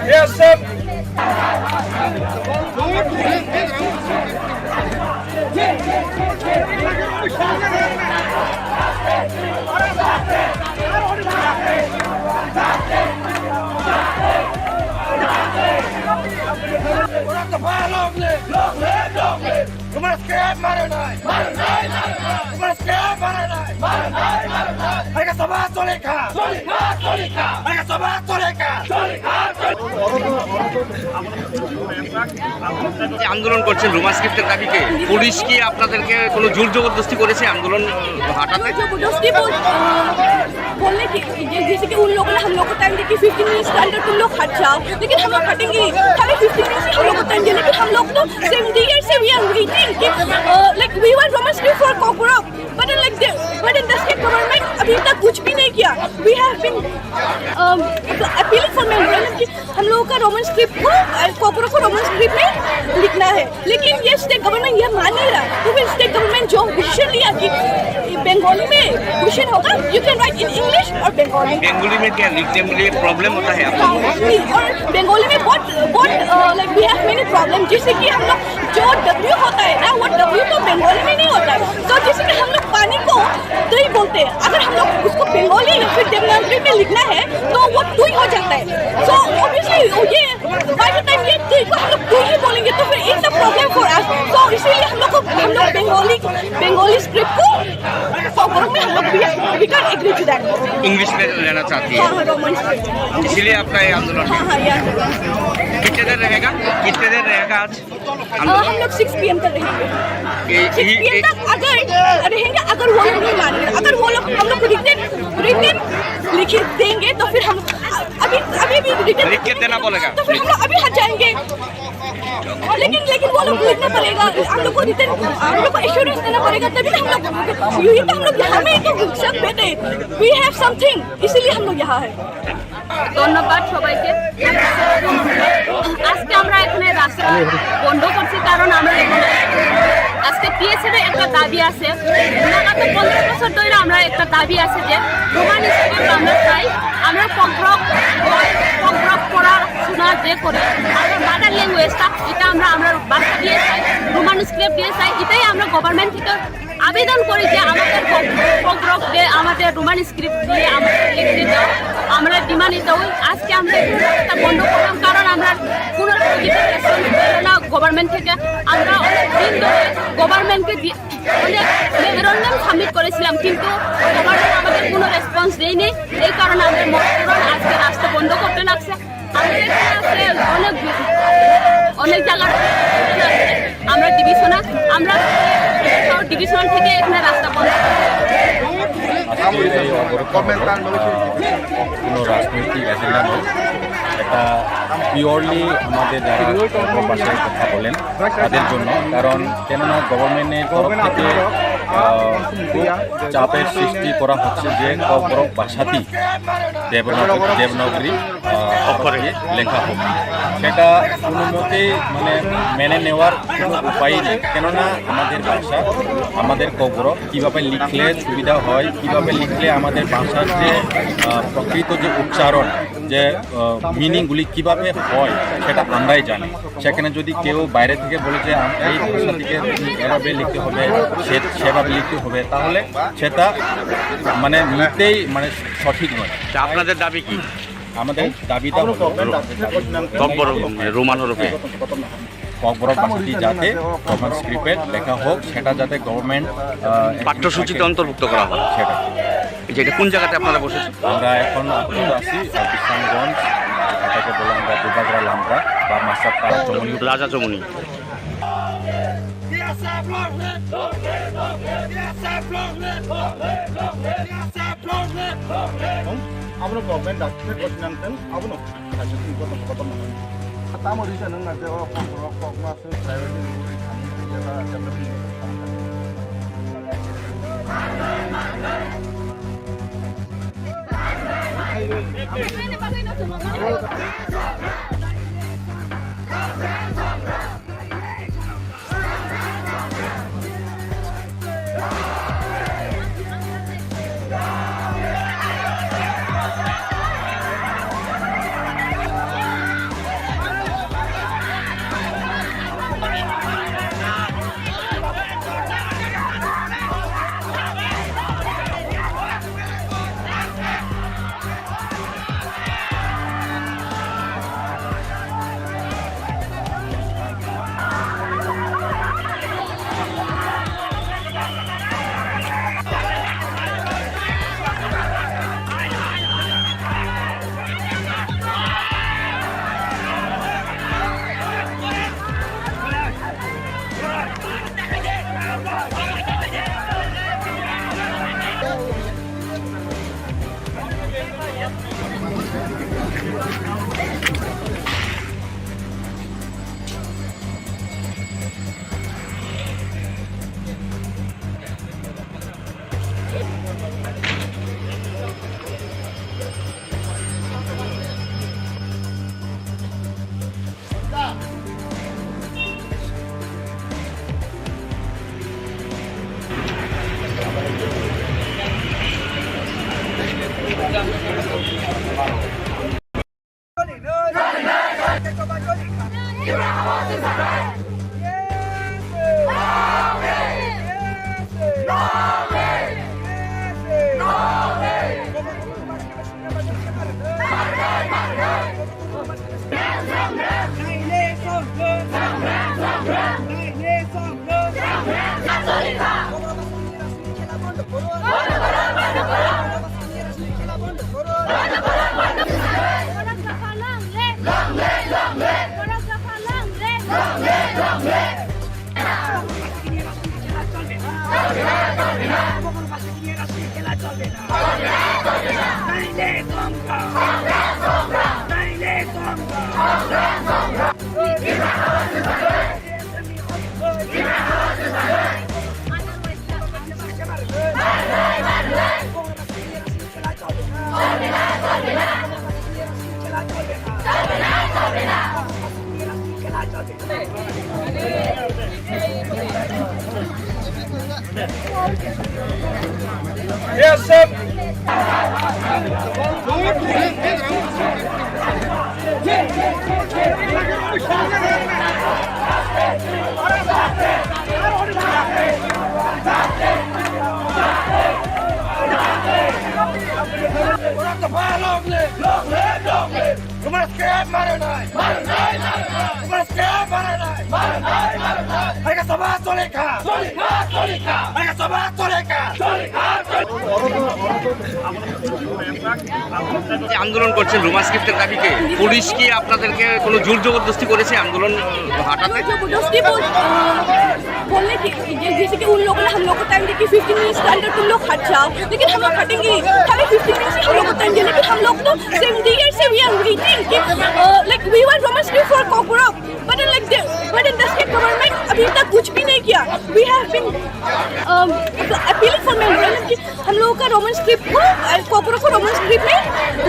TSF আন্দোলন করছেন রোমান স্ক্রিপ্টের দাবিকে পুলিশ কি আপনাদেরকে কোনো জোর জবরদস্তি করেছে আন্দোলন हटाते? जबरदस्ती बोलने की जैसे कि उन लोगों ने हम लोग को टाइम दिया कि 15 मिनट्स के अंदर तुम लोग हट जाओ, लेकिन हम लोग हटेंगे खाली 15 मिनट्स ही हम लोग को टाइम दिया, लेकिन हम लोग तो सेम ईयर से वी आर वेटिंग कि like we were roman script for Kokborok but in the state government अभी तक कुछ भी नहीं किया. We have been appealing for memorandum कि हम लोगों का रोमन स्क्रिप्ट को कोकोरक को रोमन स्क्रिप्ट में लिखना है, लेकिन ये स्टेट गवर्नमेंट ये मान नहीं रहा. तो फिर स्टेट गवर्नमेंट जो डिसीजन लिया कि बंगाली में क्वेश्चन होगा, you can write in English और बंगाली. बेंगोली में क्या लिखने में प्रॉब्लम होता है आपको? और बंगाली में बहुत like we have many problem, जैसे कि हम लोग जो डब्ल्यू होता है ना वो डब्ल्यू तो बंगाली में नहीं होता है. तो जैसे कि हम लोग पानी को दही बोलते हैं, अगर हम लोग उसको बंगाली या फिर देवनागरी में लिखना है तो वो दुई हो जाता है. सो ऑब्वियसली ये बाय द टाइम ये दुई को हम लोग दुई ही बोलेंगे तो फिर इट्स अ प्रॉब्लम फॉर अस. तो इसीलिए हम लोग बंगाली स्क्रिप्ट को कोकोरक में हम लोग we can agree to that. English में लेना चाहती है, हाँ रोमन स्क्रिप्ट, इसीलिए आपका ये आंदोलन हाँ ये आंदोलन कितने देर रहेगा? कितने देर रहेगा आज हम लोग 6 PM तक रहेंगे। 6 PM तक अगर रहेंगे, अगर वो लोग नहीं मान रहे, अगर वो लोग हम लोग को रिटन लिख देंगे तो फिर हम अभी भी रिटन लिख के देना बोलेगा तो फिर हम लोग अभी हट जाएंगे। लेकिन वो लोग लिखना पड़ेगा, हम लोग को रिटन, हम लोग को एश्योरेंस देना पड़ेगा, तभी हम लोग यही तो हम लोग यहाँ में तो सब बैठे, वी हैव समथिंग, इसीलिए हम लोग यहाँ है। ধন্যবাদ সবাইকে। আজকে আমরা এখানে রাস্তা বন্ধ করছি কারণ আমরা এখানে আজকে TSF এর একটা দাবি আছে। লাগাতার 15 বছর ধরে আমরা একটা দাবি আছে যে রোমান স্কুল আমরা চাই, আমরা পগ্রক পড়া শোনা যে করে আমরা মাদার ল্যাঙ্গুয়েজটা এটা আমরা বাচ্চা দিয়ে চাই, রোমান স্ক্রিপ্ট দিয়ে চাই, এটাই আমরা গভর্নমেন্ট থেকে আবেদন করি যে আমাদের পগ্রক দিয়ে আমাদের রোমান স্ক্রিপ্ট দিয়ে আমাদের লিখতে দাও, আমরা ডিমান্ড এটা ওই। আজকে আমরা রাস্তা বন্ধ করলাম কারণ আমরা কোনো রেসপন্স পেল না গভর্নমেন্ট থেকে। আমরা অনেক দিন ধরে গভর্নমেন্টকে অনেক মেমোরেন্ডাম সাবমিট করেছিলাম, কিন্তু গভর্নমেন্ট আমাদের কোনো রেসপন্স দেয়নি। এই কারণে আমাদের মজদুররা আজকে রাস্তা বন্ধ করতে লাগছে। আমাদের এখানে আছে অনেক জায়গা, আমরা ডিভিশনাল থেকে এখানে রাস্তা বন্ধ কোনো রাজনৈতিক এজেন্ডা নয়, এটা পিওরলি আমাদের যারা ভাষায় কথা বলেন তাদের জন্য। কারণ কেননা গভর্নমেন্টের তরফ থেকে খুব চাপের সৃষ্টি করা হচ্ছে যে কবরক ভাষাতেই দেবনাগরী অক্ষরে লেখা হোক। সেটা কোনো মতেই মানে মেনে নেওয়ার কোনো উপায় নেই, কেননা আমাদের ভাষা, আমাদের কবরক কীভাবে লিখলে সুবিধা হয়, কীভাবে লিখলে আমাদের ভাষার যে প্রকৃত যে উচ্চারণ, যে মিনিংগুলি কীভাবে হয় সেটা আমরাই জানি। সেখানে যদি কেউ বাইরে থেকে বলে যে এই ভাষা থেকে এভাবে লিখতে হবে, সেভাবে লিখতে হবে, তাহলে সেটা মানে নিতেই মানে সঠিক নয়। আপনাদের দাবি কি? আমাদের দাবিটা রোমান হরফে কবরক ভাষাটি যাতে রোমান স্ক্রিপ্টে লেখা হোক, সেটা যাতে গভর্নমেন্ট পাঠ্যসূচিতে অন্তর্ভুক্ত করা হয়। সেটা যেটা কোন জায়গাতে আপনারা বসেছেন? আমরা এখন আপাতত আছি বিশরামগঞ্জ, এটাকে বলে আমরা দুবাগড়া লামরা বা মাসাপাড়া চমনি, রাজা চমনি। Abang government doctor koordinator, abang kasih tinggal kotor mana. Tamu di sana nggak ada pok masuk saya di luar kami kita jam lebih. TSF যে আন্দোলন করছেন রোমান স্ক্রিপ্টের দাবিকে, পুলিশ কি আপনাদেরকে কোনো জোর জবরদস্তি করেছে আন্দোলন হাঁটাতে? जबरदस्ती बोलने की जैसे कि उन लोगों ने हम लोग को टाइम दिया कि 15 मिनट्स के अंदर तुम लोग हट जाओ, लेकिन हम लोग हटेंगे खाली 15 मिनट्स ही हम लोग को टाइम दिया, लेकिन हम लोग तो सेम ईयर से वी आर वेटिंग कि like we were roman script for Kokborok, but in the state government अभी तक कुछ भी नहीं किया. We have been appealing for memorandum कि हम लोगों का रोमन स्क्रिप्ट को कोकोरक को रोमन स्क्रिप्ट में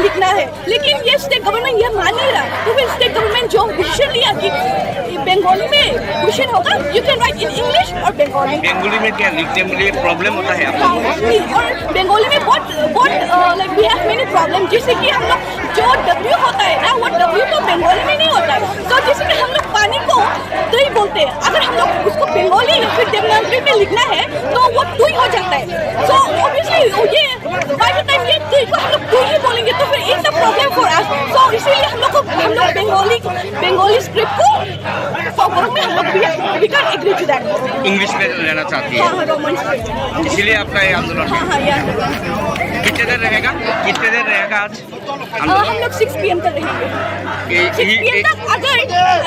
लिखना है, लेकिन ये स्टेट गवर्नमेंट ये मान नहीं रहा. तो फिर स्टेट गवर्नमेंट जो डिसीजन लिया कि बंगाली में क्वेश्चन होगा, you can write in English और बंगाली. बेंगोली में क्या लिखने में प्रॉब्लम होता है आपको? और बंगाली में बहुत like we have many problem, जैसे कि हम लोग जो डब्ल्यू होता है ना, वो डब्ल्यू तो बंगाली में नहीं होता है. तो जैसे कि हम लोग पानी को दही बोलते हैं, अगर हम लोग उसको बंगाली या फिर देवनागरी में लिखना है तो वो दुई हो जाता है. सो ऑब्वियसली ये बाय द टाइम ये दुई को हम लोग दुई ही बोलेंगे तो फिर it's a problem for us. So इसीलिए हम लोग बंगाली स्क्रिप्ट को कोकोरक में हम लोग we can agree to that. English में लेना चाहती है, हाँ, रोमन स्क्रिप्ट. इसलिए आपका ये आंदोलन है. हाँ, ये आंदोलन. कितने देर रहेगा आज हम लोग 6 PM तक रहेंगे. 6 PM तक अगर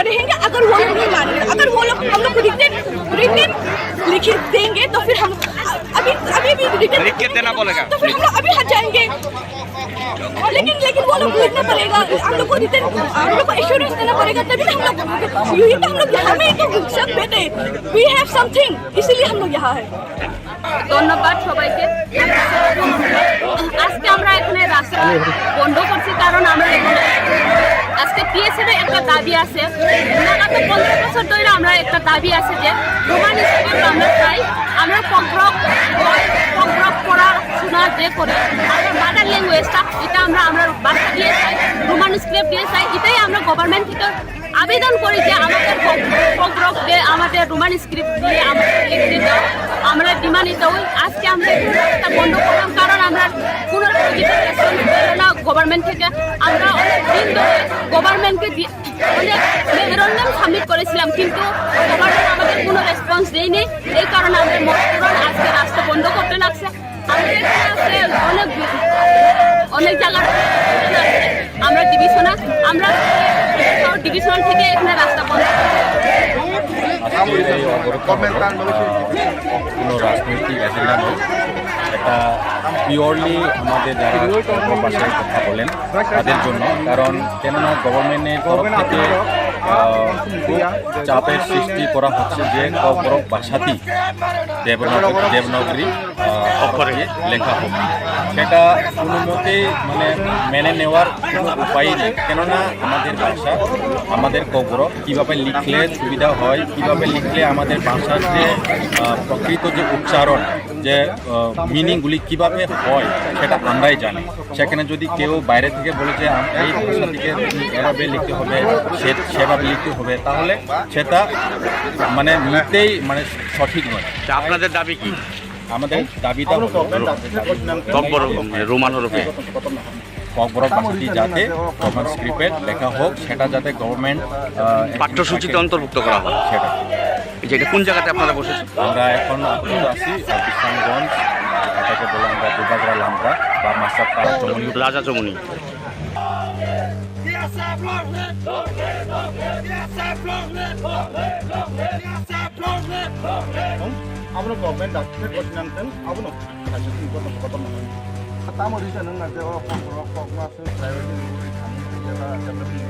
रहेंगे, अगर वो लोग नहीं मानेंगे, अगर वो लोग हम लोग रिटन लिख देंगे तो फिर हम अभी रिटन लिख के देना बोलेगा तो फिर हम लोग अभी हट जाएंगे. लेकिन वो लोग लिखना पड़ेगा, हम लोग को रिटन हम लोग को एश्योरेंस देना पड़ेगा, तभी हम लोग यही तो हम लोग यहाँ में तो सब बैठे वी हैव समथिंग, इसीलिए हम लोग यहाँ है. ধন্যবাদ সবাইকে। আজকে আমরা এখানে রাস্তা বন্ধ করছি কারণ আমরা এখানে আজকে TSF এর একটা দাবি আছে, গত 15 বছর ধরে আমরা একটা দাবি আছে যে রোমান স্কুল আমরা চাই, আমরা পগ্রক পড়া শোনা যে করে আমরা মাদার ল্যাঙ্গুয়েজটা এটা আমরা বাচ্চা দিয়ে চাই, রোমান স্ক্রিপ্ট দিয়ে চাই, এটাই আমরা গভর্নমেন্ট থেকে আবেদন করি যে আমাদের পগ্রক দিয়ে আমাদের রোমান স্ক্রিপ্ট দিয়ে আমাদের লিখতে দাও, আমরা ডিমান্ডিত হই। আজকে আমরা রাস্তা বন্ধ করলাম কারণ আমরা কোনো না গভর্নমেন্ট থেকে, আমরা অনেক দিন ধরে গভর্নমেন্টকে অনেক মেমোরেন্ডাম সাবমিট করেছিলাম কিন্তু গভর্নমেন্ট আমাদের কোনো রেসপন্স দেয়নি, এই কারণে আমাদের মজদুররা আজকে রাস্তা বন্ধ করতে লাগছে। আমাদের এখানে আছে অনেক জায়গা আমরা ডিভিশনাল থেকে এখানে রাস্তা বন্ধ কোনো রাজনৈতিক এজেন্ডা নয়, এটা পিওরলি আমাদের যারা ভাষায় কথা বলেন তাদের জন্য, কারণ কেননা গভর্নমেন্টের তরফ থেকে খুব চাপের সৃষ্টি করা হচ্ছে যে কোকোরক ভাষাতেই দেবনাগরী অক্ষরে লেখা হোক, সেটা কোনো মতেই মেনে নেওয়ার কোনো উপায় নেই। কেননা আমাদের ভাষা, আমাদের কোকোরক কীভাবে লিখলে সুবিধা হয়, কীভাবে লিখলে আমাদের ভাষার যে প্রকৃত যে উচ্চারণ, যে মিনিংগুলি কীভাবে হয় সেটা আমরাই জানি। সেখানে যদি কেউ বাইরে থেকে বলে যে এই ভাষা থেকে এভাবে লিখতে হবে, সেভাবে লিখতে হবে, তাহলে সেটা নিতেই সঠিক নয়। আপনাদের দাবি কি? আমাদের দাবিটা রোমান হরফে কোকোরক ভাষাটি যাতে রোমান স্ক্রিপ্টে লেখা হোক, সেটা যাতে গভর্নমেন্ট পাঠ্যসূচিতে অন্তর্ভুক্ত করা হয়। সেটা যেটা কোন জায়গাতে আপনারা বসেছেন? আমরা এখন আপাতত আছি বিশ্বনাথগঞ্জ, এটাকে বলে আমরা দুবাগড়া লামরা বা মাসাপাড়া চমনি, রাজা চমনি। Abang komen dah, kita kau nanten, abang nak kasih tu kau nak. Tamu di sana nak jawab pokok masuk saya ini boleh kami ialah jam lebih.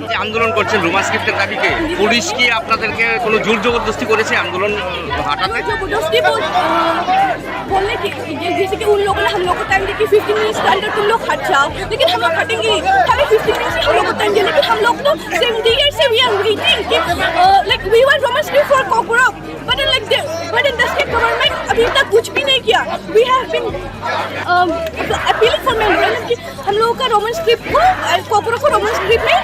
যে আন্দোলন করছেন রোমান স্ক্রিপ্টের দাবিকে, পুলিশ কি আপনাদেরকে কোনো জোর জবরদস্তি করেছে আন্দোলন हटाते? जबरदस्ती बोलने की जैसे कि उन लोगों ने हम लोग को टाइम दी कि 15 मिनट्स के अंदर तुम लोग हट जाओ, लेकिन हम लोग हटेंगे खाली 15 मिनट्स ही हम लोग को टाइम दिया, लेकिन हम लोग तो 70 years से we are waiting कि like we were Roman script for Kotor, but in the state government अभी तक कुछ भी नहीं किया. We have been appealing for memorandum कि हम लोगों का रोमन स्क्रिप्ट को कोटर को रोमन स्क्रिप्ट में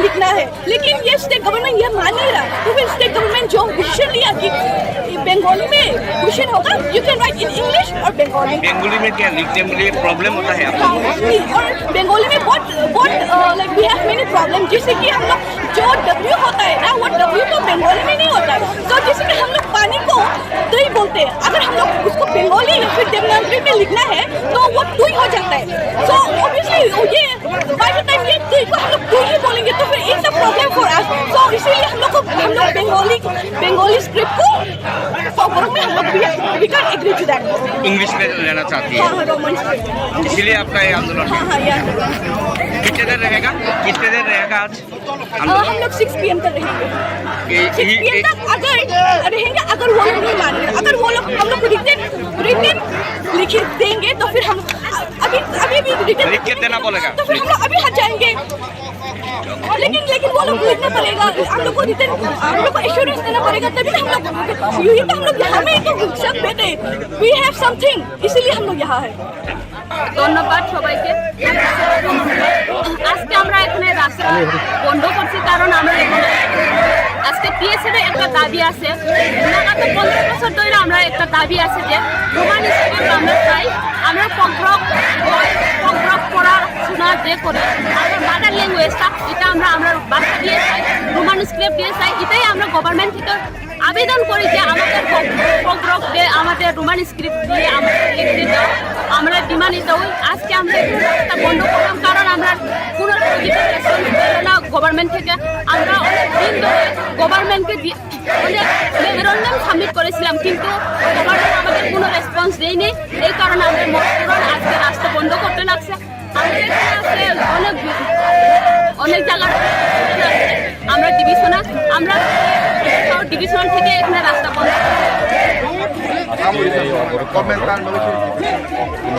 लिखना है, लेकिन ये स्टेट गवर्नमेंट ये मान नहीं रहा. तो फिर स्टेट गवर्नमेंट जो डिसीजन लिया कि बंगाली में क्वेश्चन होगा, you can write in English और बंगाली. बंगाली में क्या लिखने में प्रॉब्लम होता है आपको? और बंगाली में बहुत like we have many problem, जैसे कि हम लोग जो W होता है ना, वो W तो बंगाली में नहीं होता है. तो जैसे कि हम लोग पानी को दही बोलते हैं, अगर हम लोग उसको बंगाली या फिर देवनागरी में लिखना है तो वो टू हो जाता है. सो ऑब्वियसली ये बाय द टाइम ये दही को हम लोग टू ही बोलेंगे तो फिर it's a problem for us. So इसीलिए हम लोग बंगाली स्क्रिप्ट को कोटर में हम लोग we can agree to that. English में लेना चाहती है, हाँ रोमन स्क्रिप्ट. इसलिए आपका ये आंदोलन हाँ ये आंदोलन कितने देर रहेगा आज हम लोग 6 PM तक रहेंगे. 6 PM तक अगर रहेंगे, अगर वो लोग नहीं मान रहे, अगर वो लोग हम लोग को रिटन लिख देंगे तो फिर हम अभी भी रिटन लिख के देना बोलेगा तो फिर हम लोग अभी हट जाएंगे. लेकिन वो लोग लिखना पड़ेगा, हम लोग को रिटन हम लोग को एश्योरेंस देना पड़ेगा, तभी हम लोग ये तो हम लोग यहाँ में तो सब बैठे वी हैव समथिंग, इसीलिए हम लोग यहाँ है. ধন্যবাদ সবাইকে। আজকে আমরা এখানে রাস্তা বন্ধ করছি কারণ আমরা এখানে আজকে TSF এর একটা দাবি আছে, লাগাত 15 বছর ধরে আমরা একটা দাবি আছে যে রোমান স্কুল আমরা চাই, আমরা পগ্রক পড়াশোনা যে করে আমরা মাদার ল্যাঙ্গুয়েজটা এটা আমরা ভাষা দিয়ে চাই, রোমান স্ক্রিপ্ট দিয়ে চাই, এটাই আমরা গভর্নমেন্ট থেকে আবেদন করি যে আমাদের পগ্রক দিয়ে আমাদের রোমান স্ক্রিপ্ট দিয়ে আমরা লিখতে দাও, আমরা ডিমান্ড দেই. আজকে আমরা এটা বন্ধ করলাম কারণ আমরা কোনো না গভর্নমেন্ট থেকে আমরা অনেক দিন ধরে গভর্নমেন্টকে অনেক মেমোরেন্ডাম সাবমিট করেছিলাম, কিন্তু গভর্নমেন্ট আমাদের কোনো রেসপন্স দেয়নি. এই কারণে আমরা মজদুররা আজকে রাস্তা বন্ধ করতে লাগছে. আমাদের এখানে আছে অনেক জায়গায় আমরা ডিভিশনাল থেকে এখানে রাস্তা বন্ধ